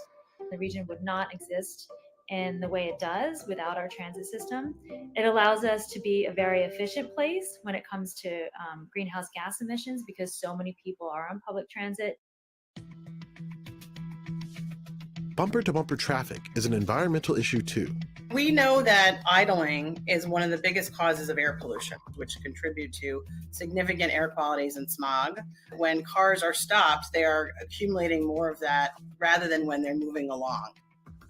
The region would not exist in the way it does without our transit system. It allows us to be a very efficient place when it comes to greenhouse gas emissions because so many people are on public transit. Bumper-to-bumper traffic is an environmental issue too. We know that idling is one of the biggest causes of air pollution, which contribute to significant air qualities and smog. When cars are stopped, they are accumulating more of that rather than when they're moving along.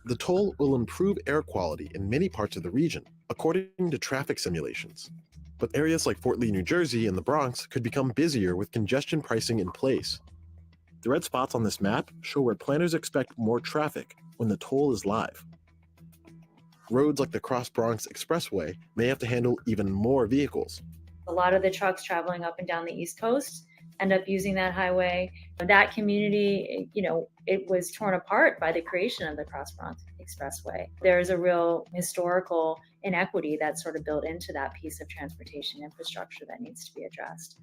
The toll will improve air quality in many parts of the region, according to traffic simulations. But areas like Fort Lee, New Jersey and the Bronx could become busier with congestion pricing in place. The red spots on this map show where planners expect more traffic when the toll is live. Roads like the Cross Bronx Expressway may have to handle even more vehicles. A lot of the trucks traveling up and down the East Coast end up using that highway. That community, it was torn apart by the creation of the Cross Bronx Expressway. There's a real historical inequity that's sort of built into that piece of transportation infrastructure that needs to be addressed.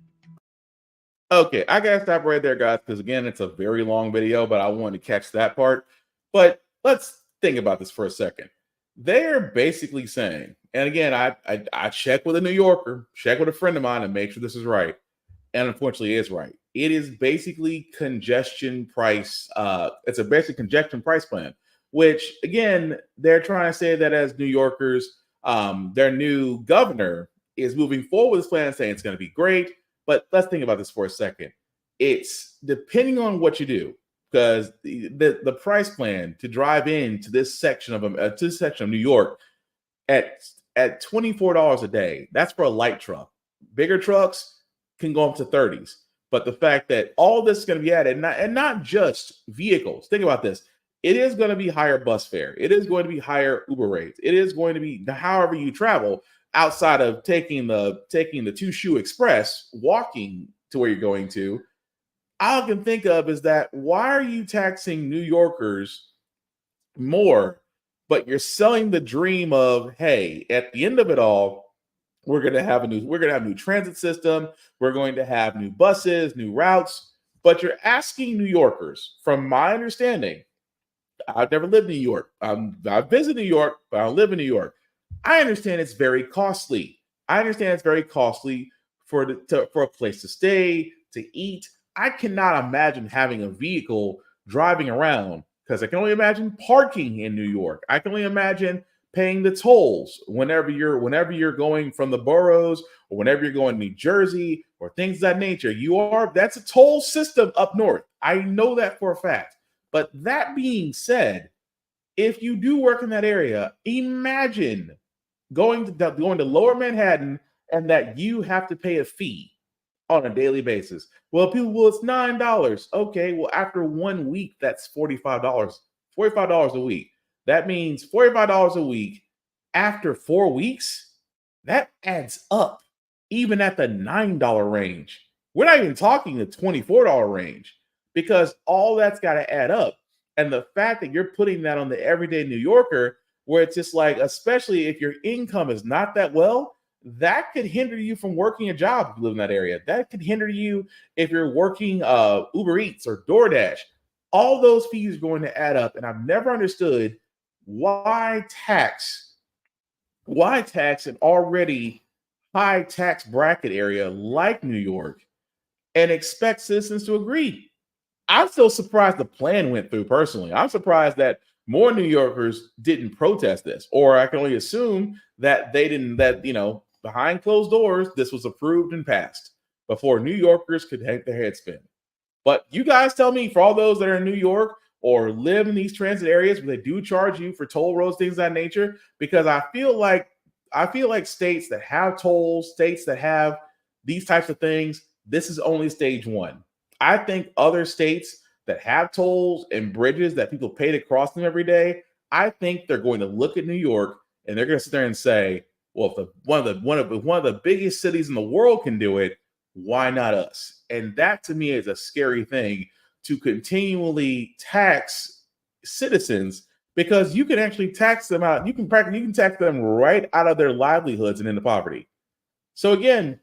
Okay, I gotta stop right there, guys, because again, it's a very long video, but I wanted to catch that part. But let's think about this for a second. They're basically saying, and again, I checked with a New Yorker, check with a friend of mine, and make sure this is right. And unfortunately, it is right. It is basically congestion price. It's a basic congestion price plan, which again, they're trying to say that as New Yorkers, their new governor is moving forward with this plan and saying it's going to be great. But let's think about this for a second. It's depending on what you do, because the price plan to drive into this section of New York at $24 a day. That's for a light truck. Bigger trucks can go up to 30s. But the fact that all this is going to be added, and not just vehicles. Think about this. It is going to be higher bus fare. It is going to be higher Uber rates. It is going to be however you travel. Outside of taking the two-shoe express, walking to where you're going to, all I can think of is that why are you taxing New Yorkers more, but you're selling the dream of, hey, at the end of it all, we're gonna have a new transit system, we're going to have new buses, new routes, but you're asking New Yorkers, from my understanding, I've never lived in New York. I've visited New York, but I don't live in New York. I understand it's very costly. I understand it's very costly for a place to stay, to eat. I cannot imagine having a vehicle driving around because I can only imagine parking in New York. I can only imagine paying the tolls whenever you're going from the boroughs or whenever you're going to New Jersey or things of that nature. That's a toll system up north. I know that for a fact. But that being said, if you do work in that area, imagine going to Lower Manhattan and that you have to pay a fee on a daily basis. Well, it's $9. Okay, well, after 1 week, that's $45. $45 a week. That means $45 a week. After 4 weeks, that adds up, even at the $9 range. We're not even talking the $24 range because all that's got to add up. And the fact that you're putting that on the everyday New Yorker, where it's just like, especially if your income is not that well, that could hinder you from working a job if you live in that area. That could hinder you if you're working Uber Eats or DoorDash. All those fees are going to add up. And I've never understood why tax an already high tax bracket area like New York and expect citizens to agree. I'm still surprised the plan went through personally. I'm surprised that more New Yorkers didn't protest this, or I can only assume that they didn't, behind closed doors, this was approved and passed before New Yorkers could have their head spin. But you guys tell me, for all those that are in New York or live in these transit areas where they do charge you for toll roads, things of that nature, because I feel like states that have tolls, states that have these types of things, this is only stage one. I think other states that have tolls and bridges that people pay to cross them every day, I think they're going to look at New York and they're going to sit there and say, well, if one of the biggest cities in the world can do it, why not us? And that to me is a scary thing, to continually tax citizens, because you can actually tax them out. You can tax them right out of their livelihoods and into poverty. So again,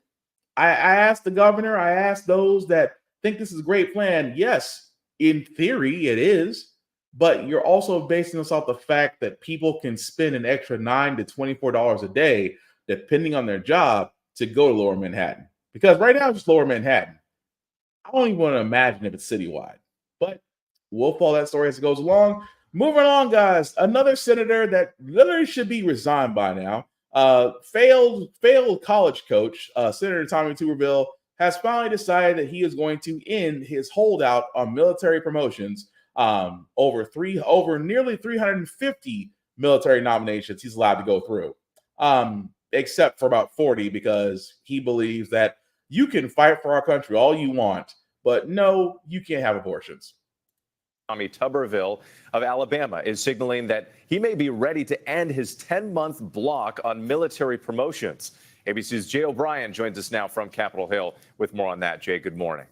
I asked the governor, I asked those that think this is a great plan. Yes, in theory it is, but you're also basing this off the fact that people can spend an extra $9 to $24 a day, depending on their job, to go to Lower Manhattan. Because right now it's just Lower Manhattan. I don't even want to imagine if it's citywide, but we'll follow that story as it goes along. Moving on, guys. Another senator that literally should be resigned by now, failed college coach, Senator Tommy Tuberville, has finally decided that he is going to end his holdout on military promotions. Over nearly 350 military nominations he's allowed to go through, except for about 40, because he believes that you can fight for our country all you want, but no, you can't have abortions. Tommy Tuberville of Alabama is signaling that he may be ready to end his 10-month block on military promotions. ABC's Jay O'Brien joins us now from Capitol Hill with more on that. Jay, good morning.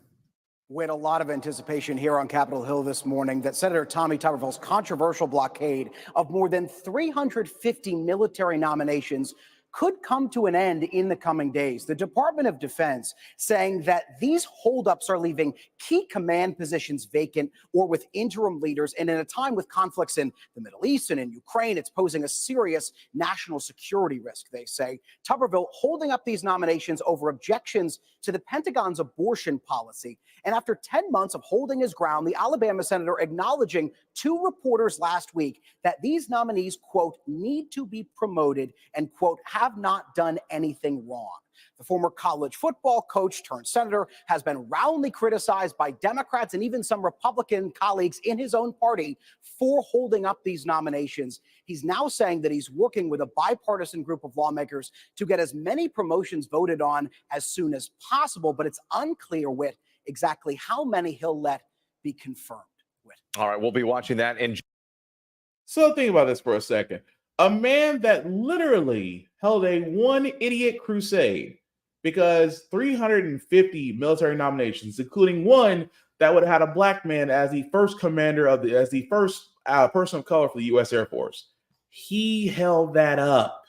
We had a lot of anticipation here on Capitol Hill this morning that Senator Tommy Tuberville's controversial blockade of more than 350 military nominations could come to an end in the coming days. The Department of Defense saying that these holdups are leaving key command positions vacant or with interim leaders. And in a time with conflicts in the Middle East and in Ukraine, it's posing a serious national security risk, they say. Tuberville holding up these nominations over objections to the Pentagon's abortion policy. And after 10 months of holding his ground, the Alabama senator acknowledging to reporters last week that these nominees, quote, need to be promoted and, quote, have not done anything wrong. The former college football coach turned senator has been roundly criticized by Democrats and even some Republican colleagues in his own party for holding up these nominations. He's now saying that he's working with a bipartisan group of lawmakers to get as many promotions voted on as soon as possible, but it's unclear with exactly how many he'll let be confirmed with. All right, we'll be watching that in. So think about this for a second. A man that literally held a one idiot crusade because 350 military nominations, including one that would have had a black man as the first commander of as the first person of color for the U.S. Air Force. He held that up.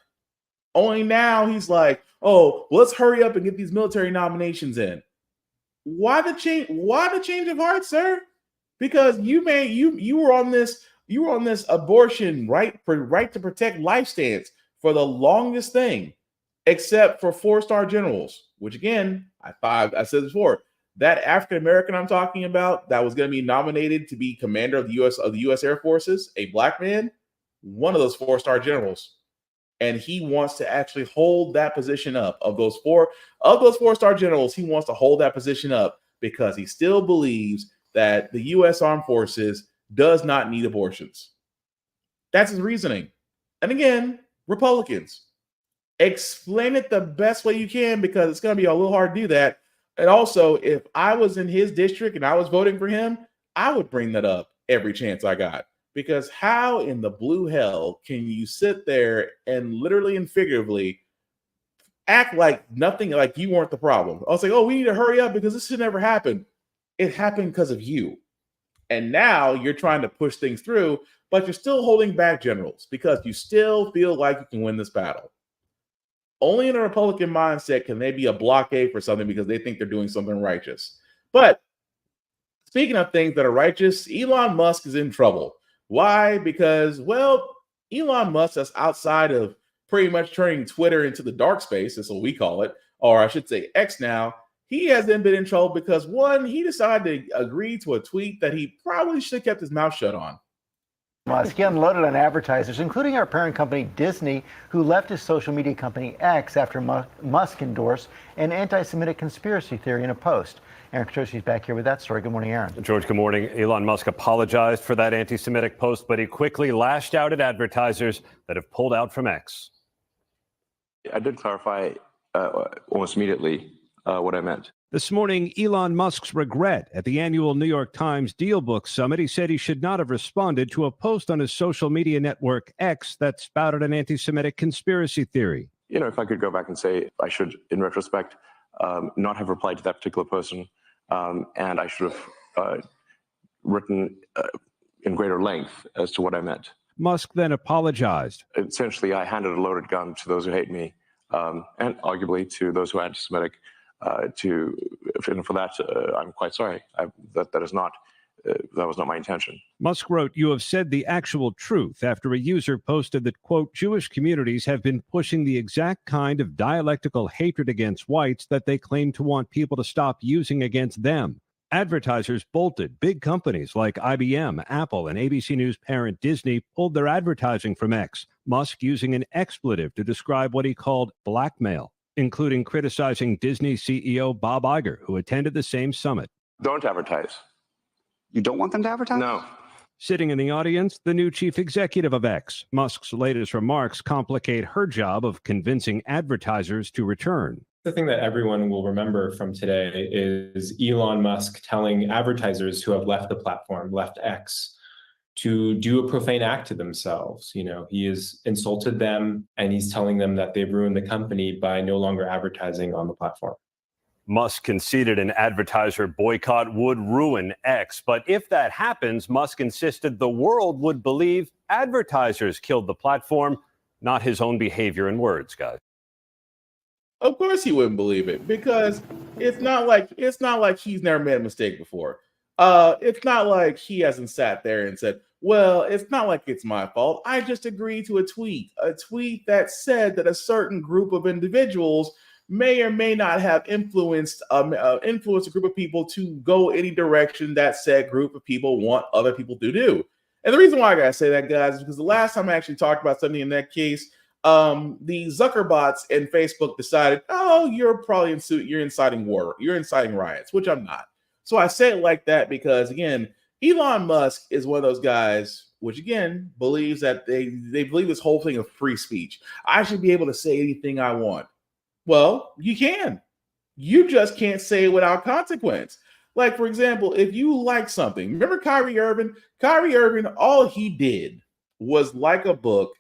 Only now he's like, oh, let's hurry up and get these military nominations in. Why the change? Why the change of heart, sir? Because you were on this abortion right to protect life stance for the longest thing, except for 4-star generals, which again, I said before, that African American I'm talking about that was going to be nominated to be commander of the U.S. Air Forces, a black man, one of those 4-star generals. And he wants to actually hold that position up. Of those 4-star generals, he wants to hold that position up because he still believes that the U.S. Armed Forces does not need abortions. That's his reasoning. And again, Republicans, explain it the best way you can, because it's going to be a little hard to do that. And also, if I was in his district and I was voting for him, I would bring that up every chance I got. Because how in the blue hell can you sit there and literally and figuratively act like nothing, like you weren't the problem? I was like, oh, we need to hurry up because this should never happen. It happened because of you. And now you're trying to push things through, but you're still holding back generals because you still feel like you can win this battle. Only in a Republican mindset can they be a blockade for something because they think they're doing something righteous. But speaking of things that are righteous, Elon Musk is in trouble. Why? Because, well, Elon Musk is outside of pretty much turning Twitter into the dark space, that's what we call it, or I should say X now. He hasn't been in trouble because, one, he decided to agree to a tweet that he probably should have kept his mouth shut on. Musk, he unloaded on advertisers, including our parent company Disney, who left his social media company X after Musk endorsed an anti-Semitic conspiracy theory in a post. Aaron Katroshi's back here with that story. Good morning, Aaron. George, good morning. Elon Musk apologized for that anti-Semitic post, but he quickly lashed out at advertisers that have pulled out from X. I did clarify almost immediately what I meant. This morning, Elon Musk's regret at the annual New York Times DealBook Summit. He said he should not have responded to a post on his social media network X that spouted an anti-Semitic conspiracy theory. You know, if I could go back and say I should, in retrospect, not have replied to that particular person, and I should have written in greater length as to what I meant. Musk then apologized. Essentially, I handed a loaded gun to those who hate me, and arguably to those who are anti-Semitic. And for that, I'm quite sorry. That was not my intention. Musk wrote, "You have said the actual truth," after a user posted that, quote, "Jewish communities have been pushing the exact kind of dialectical hatred against whites that they claim to want people to stop using against them." Advertisers bolted. Big companies like IBM, Apple, and ABC News parent Disney pulled their advertising from X, Musk using an expletive to describe what he called blackmail, including criticizing Disney CEO Bob Iger, who attended the same summit. Don't advertise. You don't want them to advertise? No. Sitting in the audience, the new chief executive of X. Musk's latest remarks complicate her job of convincing advertisers to return. The thing that everyone will remember from today is Elon Musk telling advertisers who have left the platform, left X, to do a profane act to themselves. You know, he has insulted them, and he's telling them that they've ruined the company by no longer advertising on the platform. Musk conceded an advertiser boycott would ruin X. But if that happens, Musk insisted the world would believe advertisers killed the platform, not his own behavior and words, guys. Of course he wouldn't believe it, because it's not like he's never made a mistake before. It's not like he hasn't sat there and said, well, it's not like it's my fault. I just agreed to a tweet that said that a certain group of individuals may or may not have influenced a group of people to go any direction that said group of people want other people to do. And the reason why I gotta say that, guys, is because the last time I actually talked about something in that case, the Zuckerbots and Facebook decided, oh, you're probably you're inciting war, you're inciting riots, which I'm not. So I say it like that because, again, Elon Musk is one of those guys, which again believes that they believe this whole thing of free speech. I should be able to say anything I want. Well, you can. You just can't say it without consequence. Like, for example, if you like something, remember Kyrie Irving? Kyrie Irving, all he did was like a book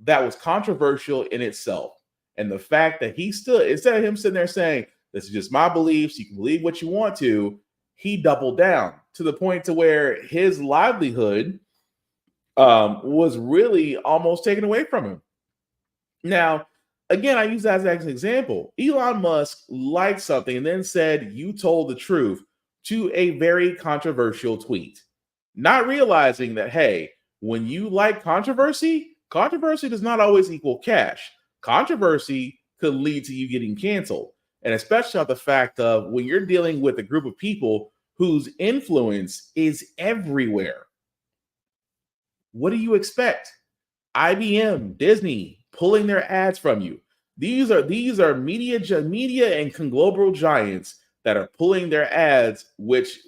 that was controversial in itself. And the fact that he still, instead of him sitting there saying, this is just my beliefs, you can believe what you want to, he doubled down to the point to where his livelihood was really almost taken away from him. Now, again, I use that as an example. Elon Musk liked something and then said, you told the truth to a very controversial tweet, not realizing that, hey, when you like controversy does not always equal cash. Controversy could lead to you getting canceled. And especially on the fact of when you're dealing with a group of people whose influence is everywhere. What do you expect? IBM, Disney, pulling their ads from you. These are media and conglomerate giants that are pulling their ads, which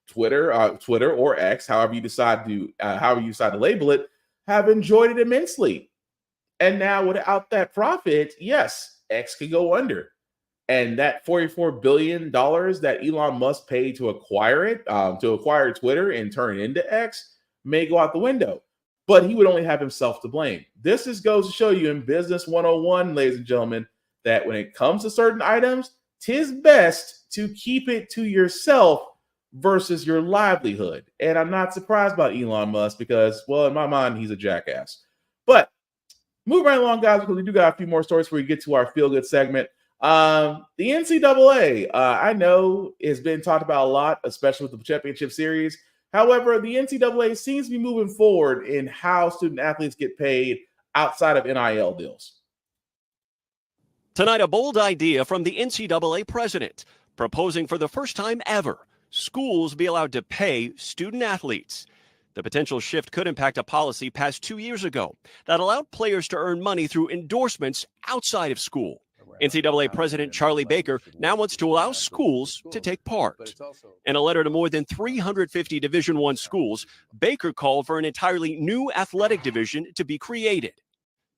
Twitter or X, however you decide to label it, have enjoyed it immensely. And now without that profit, yes, X could go under. And that $44 billion that Elon Musk paid to acquire Twitter and turn it into X may go out the window. But he would only have himself to blame. This just goes to show you in Business 101, ladies and gentlemen, that when it comes to certain items, 'tis best to keep it to yourself versus your livelihood. And I'm not surprised about Elon Musk because, well, in my mind, he's a jackass. But move right along, guys, because we do got a few more stories before we get to our feel-good segment. The NCAA, I know, has been talked about a lot, especially with the championship series. However, the NCAA seems to be moving forward in how student athletes get paid outside of NIL deals. Tonight, a bold idea from the NCAA president, proposing for the first time ever, schools be allowed to pay student athletes. The potential shift could impact a policy passed 2 years ago that allowed players to earn money through endorsements outside of school. NCAA President Charlie Baker now wants to allow schools to take part. In a letter to more than 350 Division I schools, Baker called for an entirely new athletic division to be created.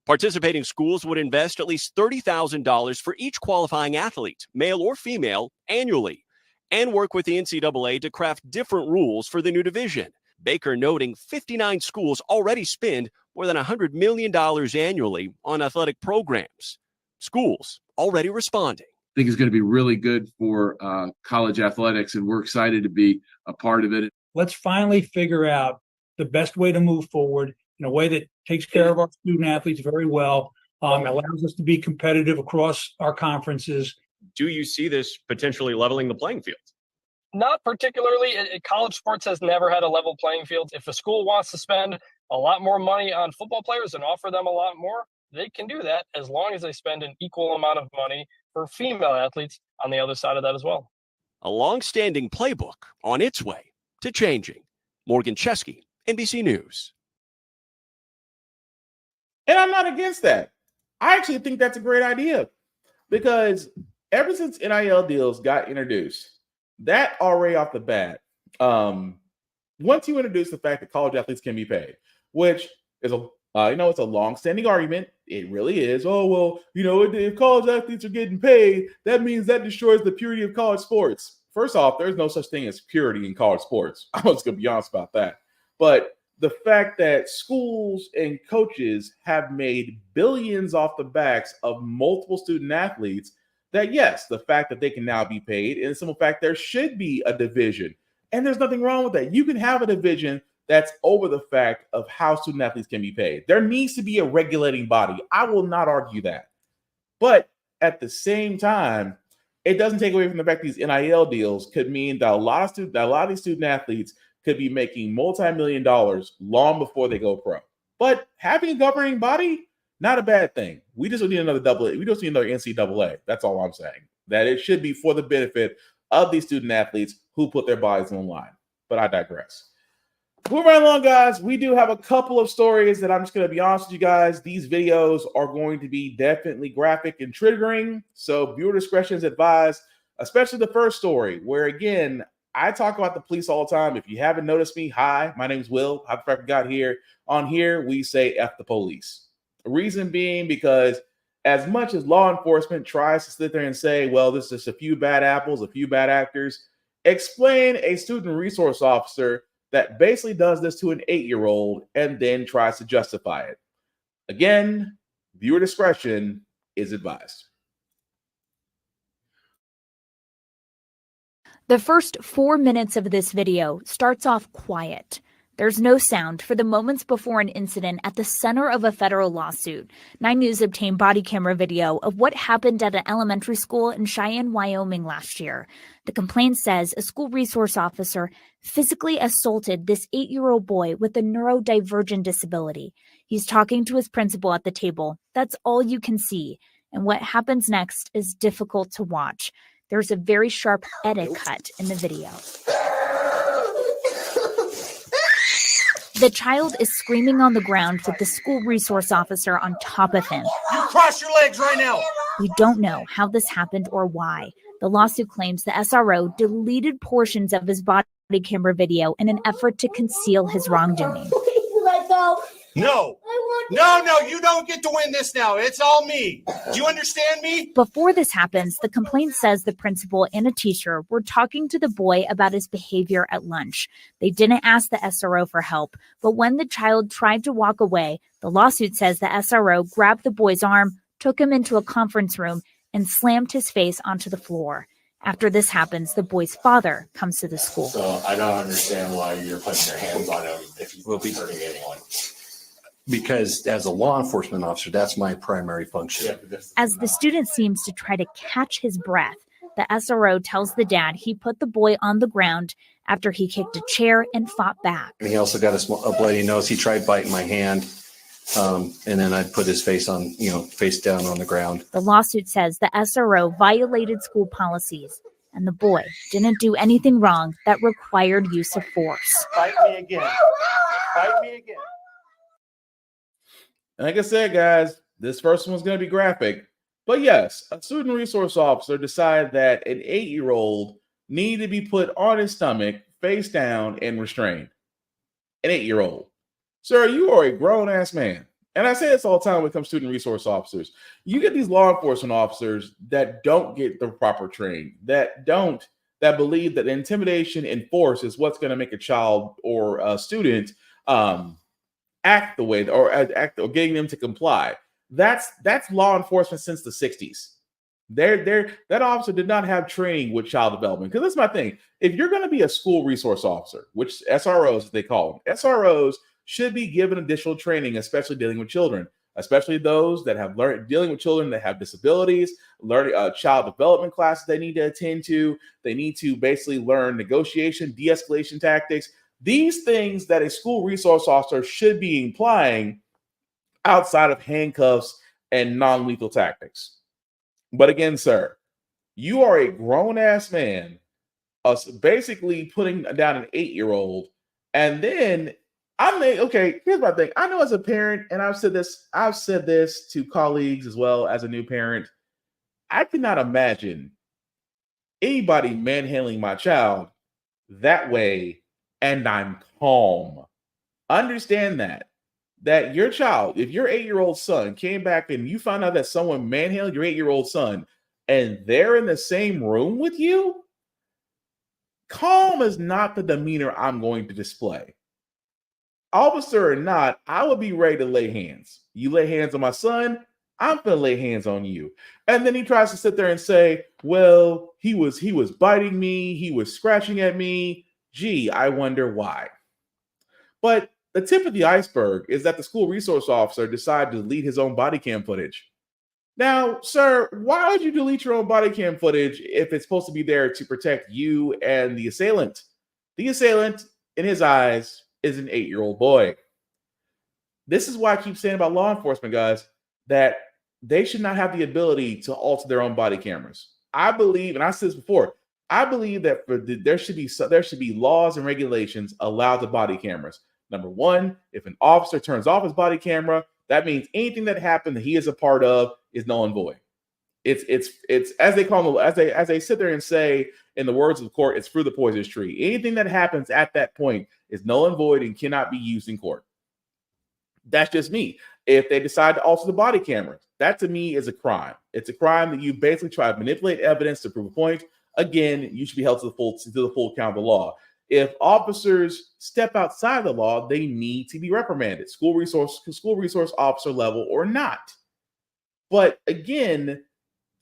Participating schools would invest at least $30,000 for each qualifying athlete, male or female, annually, and work with the NCAA to craft different rules for the new division. Baker noting 59 schools already spend more than $100 million annually on athletic programs. Schools already responding. I think it's going to be really good for college athletics, and we're excited to be a part of it. Let's finally figure out the best way to move forward in a way that takes care of our student athletes very well, allows us to be competitive across our conferences, do you see this potentially leveling the playing field? Not particularly. College sports has never had a level playing field. If a school wants to spend a lot more money on football players and offer them a lot more, they can do that as long as they spend an equal amount of money for female athletes on the other side of that as well. A long-standing playbook on its way to changing. Morgan Chesky, NBC News. And I'm not against that. I actually think that's a great idea because ever since NIL deals got introduced, that already off the bat, once you introduce the fact that college athletes can be paid, which is it's a long-standing argument. It really is. Oh, well, if college athletes are getting paid, that means that destroys the purity of college sports. First off, there's no such thing as purity in college sports. I was going to be honest about that. But the fact that schools and coaches have made billions off the backs of multiple student athletes, that yes, the fact that they can now be paid, and the simple fact there should be a division. And there's nothing wrong with that. You can have a division that's over the fact of how student athletes can be paid. There needs to be a regulating body. I will not argue that. But at the same time, it doesn't take away from the fact these NIL deals could mean that a lot of these student athletes could be making multi-million dollars long before they go pro. But having a governing body, not a bad thing. We just need another we just need another NCAA. That's all I'm saying. That it should be for the benefit of these student athletes who put their bodies on the line. But I digress. Moving right along, guys, we do have a couple of stories that I'm just going to be honest with you guys. These videos are going to be definitely graphic and triggering, so viewer discretion is advised, especially the first story, where, again, I talk about the police all the time. If you haven't noticed me, hi, my name is Will. How the Frack got here? On here, we say F the police. The reason being because as much as law enforcement tries to sit there and say, well, this is just a few bad apples, a few bad actors, explain a student resource officer that basically does this to an 8-year-old and then tries to justify it. Again, viewer discretion is advised. The first 4 minutes of this video starts off quiet. There's no sound for the moments before an incident at the center of a federal lawsuit. 9 News obtained body camera video of what happened at an elementary school in Cheyenne, Wyoming last year. The complaint says a school resource officer physically assaulted this 8-year-old boy with a neurodivergent disability. He's talking to his principal at the table. That's all you can see. And what happens next is difficult to watch. There's a very sharp edit cut in the video. The child is screaming on the ground with the school resource officer on top of him. You cross your legs right now. We don't know how this happened or why. The lawsuit claims the SRO deleted portions of his body camera video in an effort to conceal his wrongdoing. Let go. No, you don't get to win this now. It's all me. Do you understand me? Before this happens, the complaint says the principal and a teacher were talking to the boy about his behavior at lunch. They didn't ask the SRO for help, but when the child tried to walk away, the lawsuit says the SRO grabbed the boy's arm, took him into a conference room, and slammed his face onto the floor. After this happens, the boy's father comes to the school. So I don't understand why you're putting your hands on him if you will be hurting anyone. Because as a law enforcement officer, that's my primary function. As the student seems to try to catch his breath, the SRO tells the dad he put the boy on the ground after he kicked a chair and fought back. And he also got a bloody nose. He tried biting my hand. And then I'd put his face on, face down on the ground. The lawsuit says the SRO violated school policies and the boy didn't do anything wrong that required use of force. Fight me again. Fight me again. Like I said, guys, this first one's going to be graphic. But yes, a student resource officer decided that an 8-year-old needed to be put on his stomach, face down, and restrained. An 8-year-old. Sir, you are a grown-ass man. And I say this all the time when it comes to student resource officers. You get these law enforcement officers that don't get the proper training, that believe that intimidation and force is what's going to make a child or a student act the way or getting them to comply. That's law enforcement since the 60s. That officer did not have training with child development. Because that's my thing. If you're going to be a school resource officer, which SROs, as they call them, SROs should be given additional training, especially dealing with children. especially those that have learned dealing with children that have disabilities, learning child development classes they need to attend to. They need to basically learn negotiation, de-escalation tactics, these things that a school resource officer should be applying outside of handcuffs and non-lethal tactics. But again, sir, you are a grown-ass man, basically putting down an 8-year-old, and then I'm like, okay, here's my thing. I know as a parent, and I've said this to colleagues as well as a new parent, I cannot imagine anybody manhandling my child that way, and I'm calm. Understand that your child, if your 8-year-old son came back and you found out that someone manhandled your 8-year-old son and they're in the same room with you, calm is not the demeanor I'm going to display. Officer or not, I would be ready to lay hands. You lay hands on my son, I'm gonna lay hands on you. And then he tries to sit there and say, well, he was biting me, he was scratching at me. Gee, I wonder why. But the tip of the iceberg is that the school resource officer decided to delete his own body cam footage. Now, sir, why would you delete your own body cam footage if it's supposed to be there to protect you and the assailant? The assailant, in his eyes, is an 8-year-old boy. This is why I keep saying about law enforcement, guys, that they should not have the ability to alter their own body cameras. I believe, and I said this before, I believe that there should be laws and regulations allowed to body cameras. Number one, if an officer turns off his body camera, that means anything that happened that he is a part of is null and void. It's as they call them, as they sit there and say in the words of the court, it's through the poisonous tree. Anything that happens at that point is null and void and cannot be used in court. That's just me. If they decide to alter the body camera, that to me is a crime. It's a crime that you basically try to manipulate evidence to prove a point. Again, you should be held to the full count of the law. If officers step outside the law, they need to be reprimanded, school resource officer level or not. But again,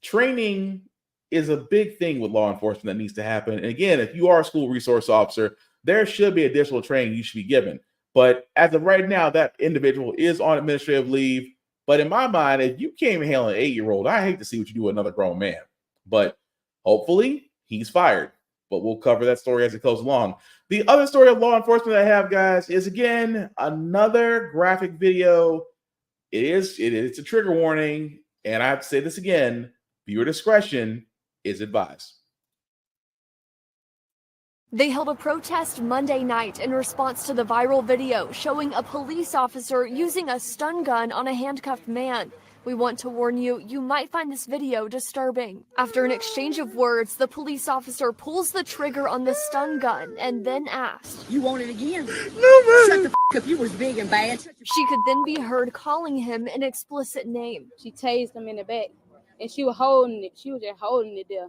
training is a big thing with law enforcement that needs to happen. And again, if you are a school resource officer, there should be additional training you should be given. But as of right now, that individual is on administrative leave. But in my mind, if you can't handle an 8-year-old, I hate to see what you do with another grown man. But hopefully he's fired. But we'll cover that story as it goes along. The other story of law enforcement I have, guys, is again another graphic video. It's a trigger warning, and I have to say this again: viewer discretion is advised. They held a protest Monday night in response to the viral video showing a police officer using a stun gun on a handcuffed man. We want to warn you, you might find this video disturbing. After an exchange of words, the police officer pulls the trigger on the stun gun and then asks, "You want it again? No, man. Shut the f up, you was big and bad." She could then be heard calling him an explicit name. She tased him in the back, and she was holding it. She was just holding it there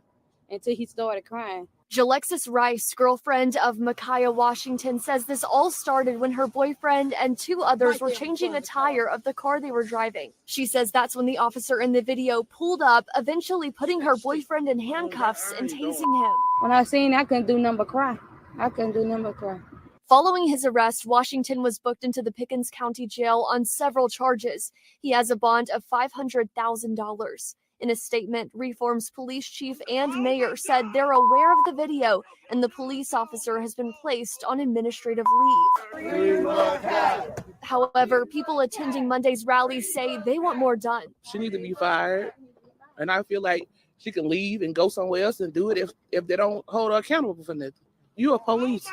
until he started crying. Jalexis Rice, girlfriend of Micaiah Washington, says this all started when her boyfriend and 2 others were changing a tire of the car they were driving. She says that's when the officer in the video pulled up, eventually putting her boyfriend in handcuffs and tasing him. When I seen it, I couldn't do nothing but cry. I couldn't do nothing but cry. Following his arrest, Washington was booked into the Pickens County Jail on several charges. He has a bond of $500,000. In a statement, Reform's police chief and mayor said they're aware of the video and the police officer has been placed on administrative leave. However, people attending Monday's rally say they want more done. She needs to be fired, and I feel like she can leave and go somewhere else and do it if they don't hold her accountable for nothing. You're a police.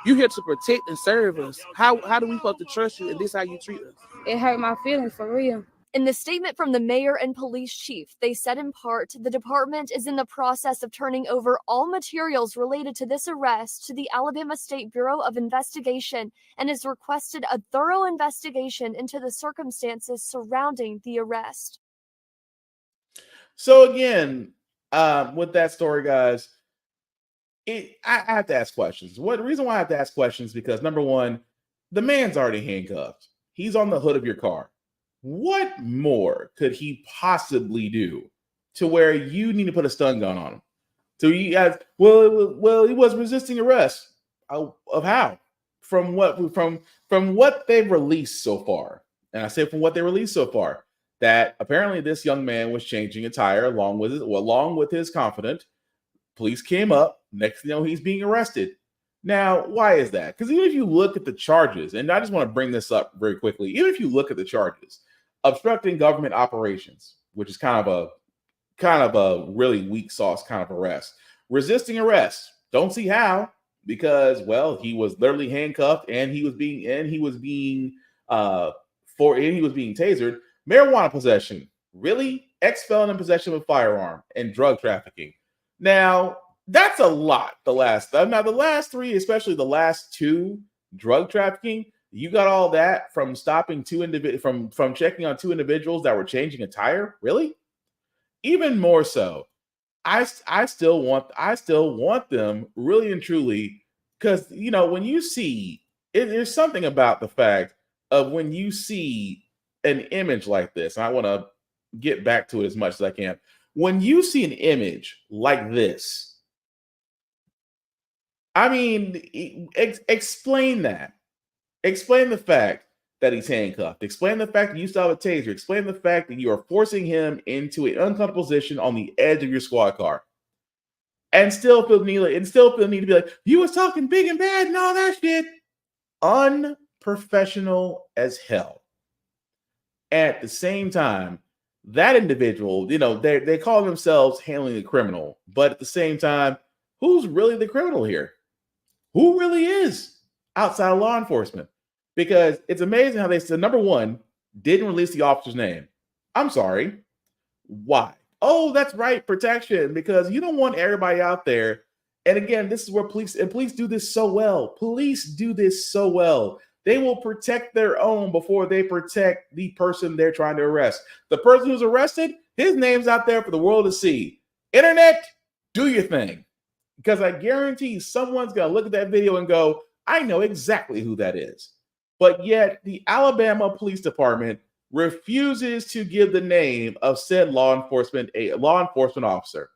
You're here to protect and serve us. How do we supposed to trust you and this how you treat us? It hurt my feelings for real. In the statement from the mayor and police chief, they said in part, the department is in the process of turning over all materials related to this arrest to the Alabama State Bureau of Investigation and has requested a thorough investigation into the circumstances surrounding the arrest. So again, with that story, guys, I have to ask questions. The reason why I have to ask questions is because, number one, the man's already handcuffed. He's on the hood of your car. What more could he possibly do to where you need to put a stun gun on him? So you guys, well, he was resisting arrest. Of how? From what they've released so far, and I say from what they released so far, that apparently this young man was changing a tire along with his confidant. Police came up. Next thing you know, he's being arrested. Now, why is that? Because even if you look at the charges, and I just want to bring this up very quickly, even if you look at the charges, obstructing government operations, which is kind of a really weak sauce kind of arrest, resisting arrest, don't see how, because well, he was literally handcuffed and he was being tasered. Marijuana possession, really? Ex-felon in possession of a firearm, and drug trafficking. Now, that's a lot. The last three, especially the last two, drug trafficking, you got all that from stopping from checking on two individuals that were changing a tire? Really? Even more so, I still want them really and truly, because when you see it, there's something about the fact of when you see an image like this, and I want to get back to it as much as I can. When you see an image like this, I mean, explain that. Explain the fact that he's handcuffed. Explain the fact that you still have a taser. Explain the fact that you are forcing him into an uncomfortable position on the edge of your squad car. And still feel the need to be like, you was talking big and bad and all that shit. Unprofessional as hell. At the same time, that individual, they call themselves handling the criminal, but at the same time, who's really the criminal here? Who really is outside of law enforcement? Because it's amazing how they said, number one, didn't release the officer's name. I'm sorry. Why? Oh, that's right, protection, because you don't want everybody out there. And again, this is where police do this so well. Police do this so well. They will protect their own before they protect the person they're trying to arrest. The person who's arrested, his name's out there for the world to see. Internet, do your thing. Because I guarantee someone's going to look at that video and go, I know exactly who that is. But yet the Alabama Police Department refuses to give the name of said law enforcement officer.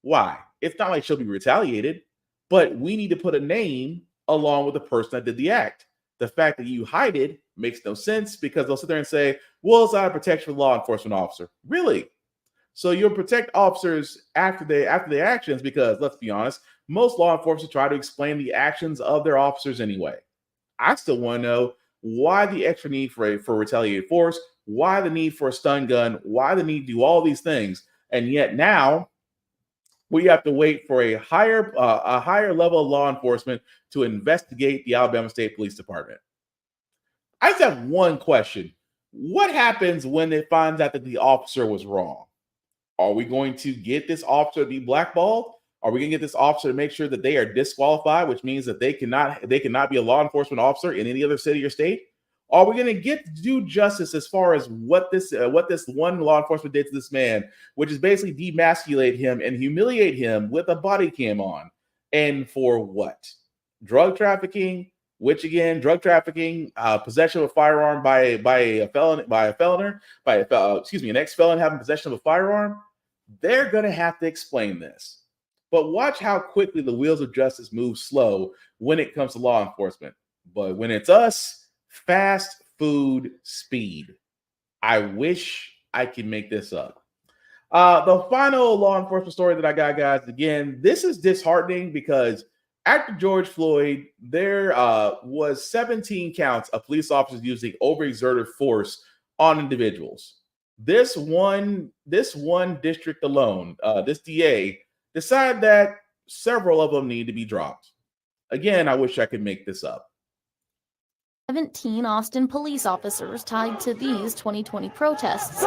Why? It's not like she'll be retaliated, but we need to put a name along with the person that did the act. The fact that you hide it makes no sense, because they'll sit there and say, well, it's out of protection for the law enforcement officer. Really? So you'll protect officers after their actions, because let's be honest, most law enforcement try to explain the actions of their officers anyway. I still want to know why the extra need for retaliated force, why the need for a stun gun, why the need to do all these things. And yet now we have to wait for a higher level of law enforcement to investigate the Alabama State Police Department. I just have one question. What happens when it finds out that the officer was wrong? Are we going to get this officer to be blackballed? Are we going to get this officer to make sure that they are disqualified, which means that they cannot be a law enforcement officer in any other city or state? Are we going to do justice as far as what this one law enforcement did to this man, which is basically demasculate him and humiliate him with a body cam on? And for what? Drug trafficking, which again, possession of a firearm by an ex-felon having possession of a firearm. They're going to have to explain this. But watch how quickly the wheels of justice move slow when it comes to law enforcement. But when it's us, fast food speed. I wish I could make this up. The final law enforcement story that I got, guys, again, this is disheartening because after George Floyd, there was 17 counts of police officers using overexerted force on individuals. This one district alone, this DA, decided that several of them need to be dropped. Again, I wish I could make this up. 17 Austin police officers tied to these 2020 protests.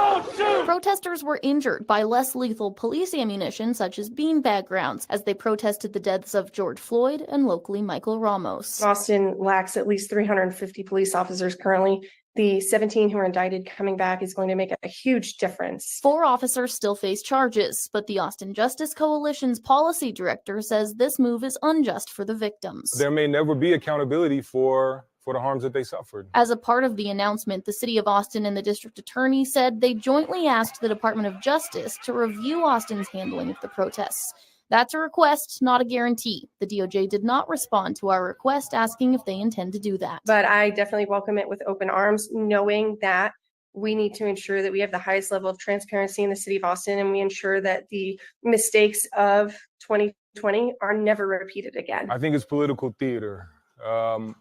Protesters were injured by less lethal police ammunition, such as beanbag rounds, as they protested the deaths of George Floyd and locally Michael Ramos. Austin lacks at least 350 police officers currently. The 17 who are indicted coming back is going to make a huge difference. 4 officers still face charges, but the Austin Justice Coalition's policy director says this move is unjust for the victims. There may never be accountability for the harms that they suffered. As a part of the announcement, the city of Austin and the district attorney said they jointly asked the Department of Justice to review Austin's handling of the protests. That's a request, not a guarantee. The DOJ did not respond to our request asking if they intend to do that. But I definitely welcome it with open arms, knowing that we need to ensure that we have the highest level of transparency in the city of Austin, and we ensure that the mistakes of 2020 are never repeated again. I think it's political theater. To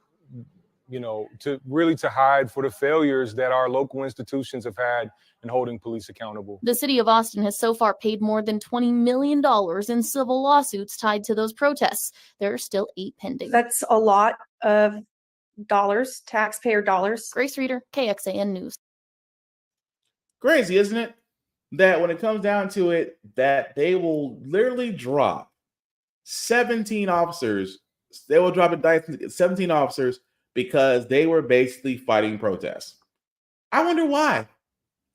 hide for the failures that our local institutions have had in holding police accountable. The city of Austin has so far paid more than $20 million in civil lawsuits tied to those protests. There are still 8 pending. That's a lot of dollars, taxpayer dollars. Grace Reader, KXAN News. Crazy, isn't it? That when it comes down to it, that they will literally drop 17 officers. They will drop 17 officers because they were basically fighting protests. I wonder why.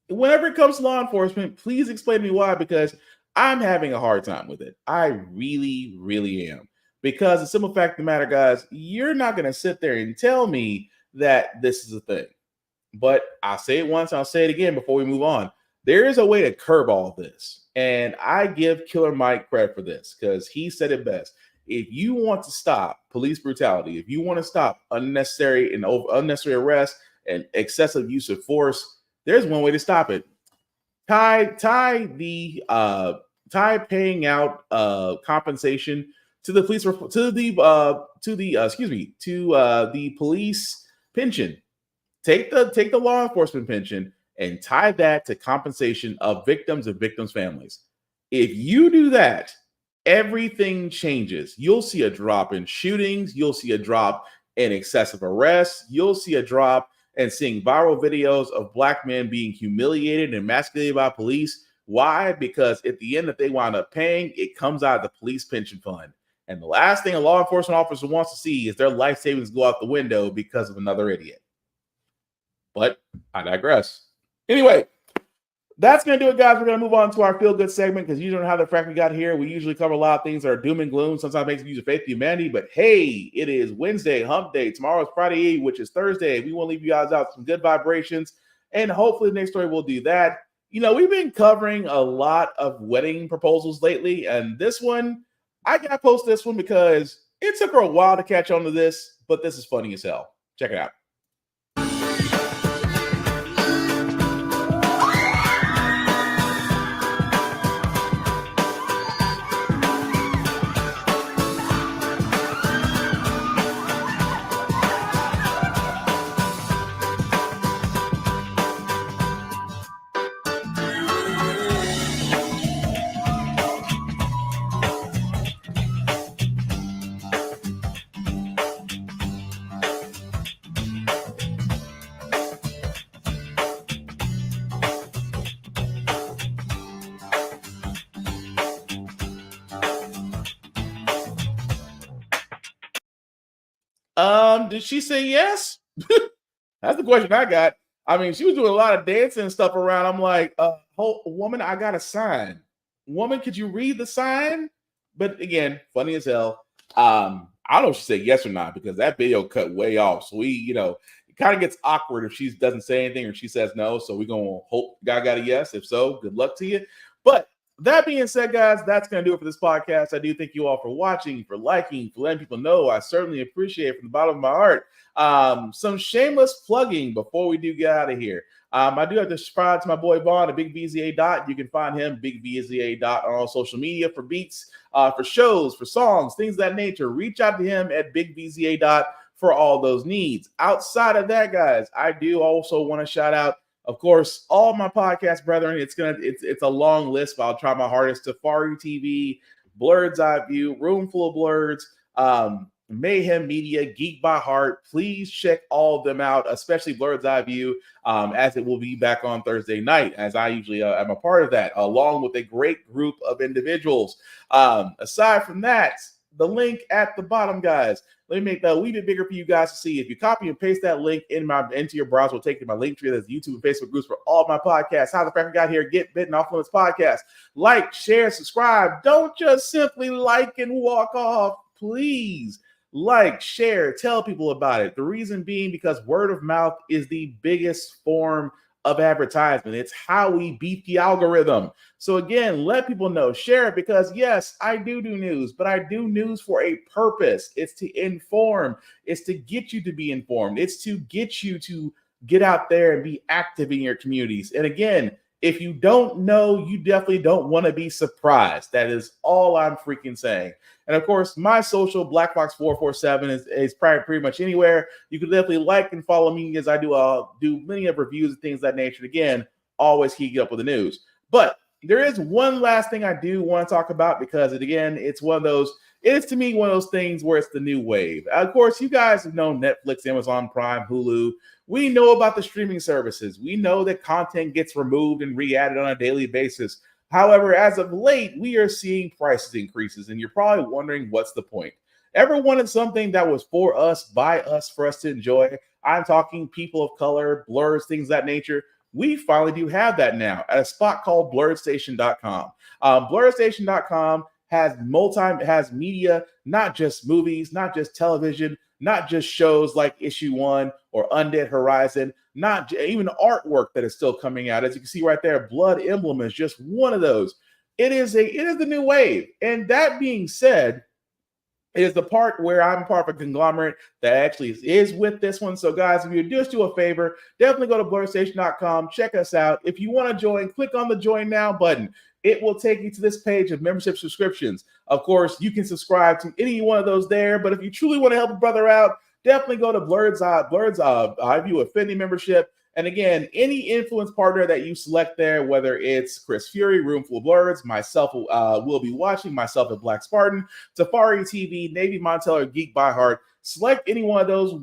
Whenever it comes to law enforcement, please explain to me why, because I'm having a hard time with it. I really, really am. Because the simple fact of the matter, guys, you're not going to sit there and tell me that this is a thing. But I'll say it once, I'll say it again before we move on. There is a way to curb all this. And I give Killer Mike credit for this because he said it best. If you want to stop police brutality, if you want to stop unnecessary arrest and excessive use of force, there's one way to stop it. Tie paying out compensation to the police the police pension. Take the law enforcement pension and tie that to compensation of victims and victims' families. If you do that, everything changes. You'll see a drop in shootings. You'll see a drop in excessive arrests. You'll see a drop in seeing viral videos of Black men being humiliated and emasculated by police. Why? Because at the end that they wind up paying, it comes out of the police pension fund. And the last thing a law enforcement officer wants to see is their life savings go out the window because of another idiot. But I digress. Anyway, that's going to do it, guys. We're going to move on to our feel-good segment because you don't know how the Frack we got here. We usually cover a lot of things that are doom and gloom. Sometimes makes me use of faith to humanity. But hey, it is Wednesday, hump day. Tomorrow is Friday, which is Thursday. We want to leave you guys out with some good vibrations. And hopefully the next story will do that. You know, we've been covering a lot of wedding proposals lately. And this one, I got to post this one because it took her a while to catch on to this. But this is funny as hell. Check it out. Did she say yes? That's the question I got. I mean, she was doing a lot of dancing and stuff around. I'm like, woman, I got a sign. Woman, could you read the sign? But again, funny as hell. I don't know if she said yes or not because that video cut way off. So it kind of gets awkward if she doesn't say anything or she says no. So we're going to hope God got a yes. If so, good luck to you. But that being said, guys, that's going to do it for this podcast. I do thank you all for watching, for liking, for letting people know. I certainly appreciate it from the bottom of my heart. Some shameless plugging before we do get out of here. I do have to subscribe to my boy Vaughn at Big VZA Dot. You can find him, Big VZA Dot, on all social media for beats, for shows, for songs, things of that nature. Reach out to him at Big VZA Dot for all those needs. Outside of that, guys, I do also want to shout out, of course, all my podcast brethren. It's a long list, but I'll try my hardest. Safari TV, Blurred's Eye View, Room Full of Blurs, Mayhem Media, Geek by Heart. Please check all of them out, especially Blurred's Eye View, as it will be back on Thursday night, as I usually am a part of that, along with a great group of individuals. Aside from that, the link at the bottom, guys. Let me make that a wee bit bigger for you guys to see. If you copy and paste that link into your browser, we'll take you to my link tree. That's YouTube and Facebook groups for all of my podcasts. How the Frack got here, Get Bitten, Off Limits podcast. Like, share, subscribe. Don't just simply like and walk off. Please like, share, tell people about it. The reason being because word of mouth is the biggest form of advertisement. It's how we beat the algorithm. So again, let people know, share it, because yes, I do news, but I do news for a purpose. It's to inform. It's to get you to be informed. It's to get you to get out there and be active in your communities. And again, if you don't know, you definitely don't want to be surprised. That is all I'm freaking saying. And of course, my social, BlackBox447, is pretty much anywhere. You can definitely like and follow me, as I do many of reviews and things of that nature. And again, always keep up with the news. But there is one last thing I do want to talk about, because it's one of those, it's to me one of those things where it's the new wave. Of course, you guys have known Netflix, Amazon Prime, Hulu. We know about the streaming services. We know that content gets removed and re-added on a daily basis. However, as of late, we are seeing prices increases, and you're probably wondering what's the point. Ever wanted something that was for us, by us, for us to enjoy? I'm talking people of color, blurs, things of that nature. We finally do have that now at a spot called blurredstation.com. Blurredstation.com has media, not just movies, not just television, not just shows like Issue 1 or Undead Horizon, not even artwork that is still coming out. As you can see right there, Blood Emblem is just one of those. It is the new wave. And that being said, it is the part where I'm part of a conglomerate that actually is with this one. So guys, if you just do a favor, definitely go to blurredstation.com, check us out. If you want to join, click on the join now button. It will take you to this page of membership subscriptions. Of course, you can subscribe to any one of those there, but if you truly want to help a brother out, definitely go to Blurred's View Affinity membership. And again, any influence partner that you select there, whether it's Chris Fury, Roomful of Blurs, myself will be watching, myself at Black Spartan, Safari TV, Navy Montel, or Geek by Heart. Select any one of those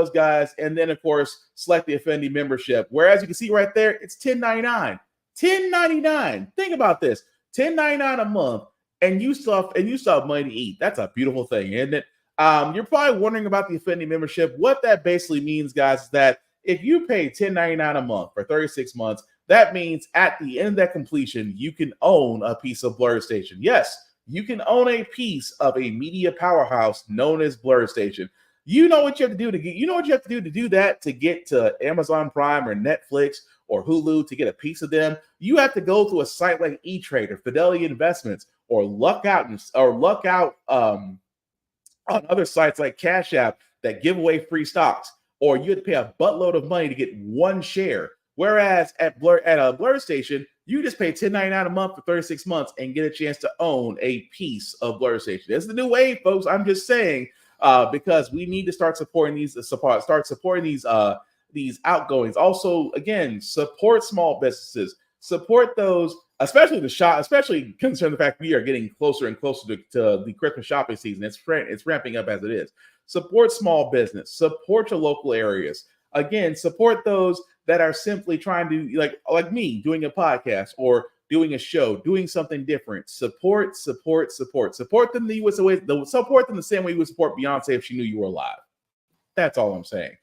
guys, and then of course select the Affinity membership. Whereas you can see right there, it's $10.99. $10.99. Think about this: $10.99 a month, and you still have money to eat. That's a beautiful thing, isn't it? You're probably wondering about the Affinity membership. What that basically means, guys, is that if you pay $10.99 a month for 36 months, that means at the end of that completion, you can own a piece of Blurred Station. Yes, you can own a piece of a media powerhouse known as Blurred Station. You know what you have to do to do that, to get to Amazon Prime or Netflix or Hulu, to get a piece of them. You have to go to a site like E-Trade or Fidelity Investments, or luck out on other sites like Cash App that give away free stocks, or you have to pay a buttload of money to get one share. Whereas at a Blurred Station, you just pay $10.99 a month for 36 months and get a chance to own a piece of Blurred Station. This is the new wave, folks. I'm just saying, because we need to start supporting these outgoings. Also, again, support small businesses, support those, especially especially considering the fact we are getting closer and closer to the Christmas shopping season. It's ramping up as it is. Support small business, support your local areas. Again, support those that are simply trying to, like me, doing a podcast or doing a show, doing something different. Support them support them the same way you would support Beyonce if she knew you were alive. That's all I'm saying.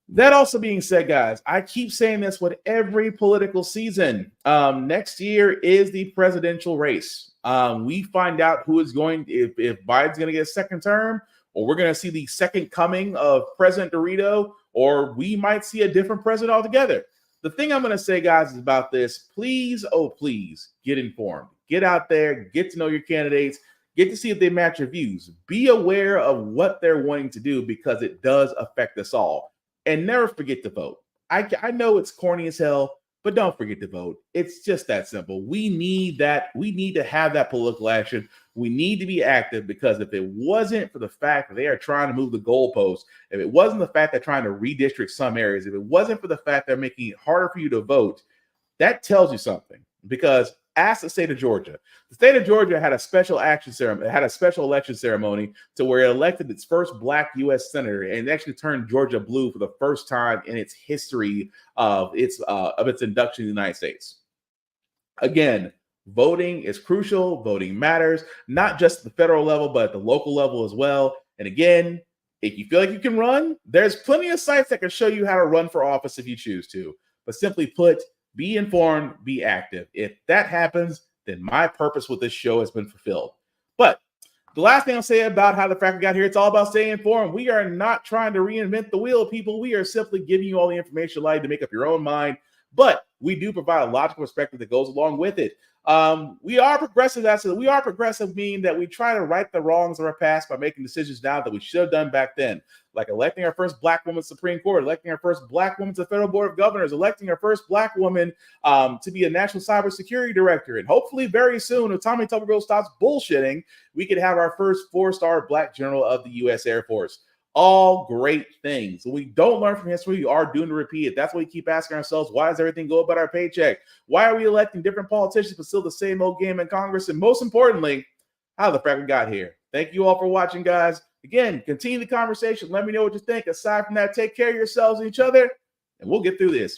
That also being said, guys, I keep saying this with every political season. Next year is the presidential race. We find out who is if Biden's going to get a second term, or we're going to see the second coming of President Dorito, or we might see a different president altogether. The thing I'm going to say, guys, is about this: please, oh please, get informed. Get out there, get to know your candidates, get to see if they match your views. Be aware of what they're wanting to do, because it does affect us all. And never forget to vote. I know it's corny as hell, but don't forget to vote. It's just that simple. We need that. We need to have that political action. We need to be active, because if it wasn't for the fact that they are trying to move the goalposts, if it wasn't the fact they're trying to redistrict some areas, if it wasn't for the fact they're making it harder for you to vote, that tells you something. Because ask the state of Georgia. The state of Georgia had a special election ceremony to where it elected its first Black U.S. senator, and it actually turned Georgia blue for the first time in its history of its induction in the United States. Again, voting is crucial. Voting matters, not just at the federal level, but at the local level as well. And again, if you feel like you can run, there's plenty of sites that can show you how to run for office if you choose to. But simply put, be informed, be active. If that happens, then my purpose with this show has been fulfilled. But The last thing I'll say about how the Frack got here, it's all about staying informed. We are not trying to reinvent the wheel, people. We are simply giving you all the information allowed you to make up your own mind, but we do provide a logical perspective that goes along with it. We are progressive. We are progressive, meaning that we try to right the wrongs of our past by making decisions now that we should have done back then, like electing our first Black woman Supreme Court, electing our first Black woman to the Federal Board of Governors, electing our first Black woman to be a national cybersecurity director, and hopefully very soon, if Tommy Tuberville stops bullshitting, we could have our first 4-star Black general of the U.S. Air Force. All great things. When we don't learn from history, we are doomed to repeat it. That's why we keep asking ourselves, why does everything go about our paycheck? Why are we electing different politicians but still the same old game in Congress? And most importantly, how the Frack got here. Thank you all for watching, guys. Again, continue the conversation. Let me know what you think. Aside from that, take care of yourselves and each other, and we'll get through this.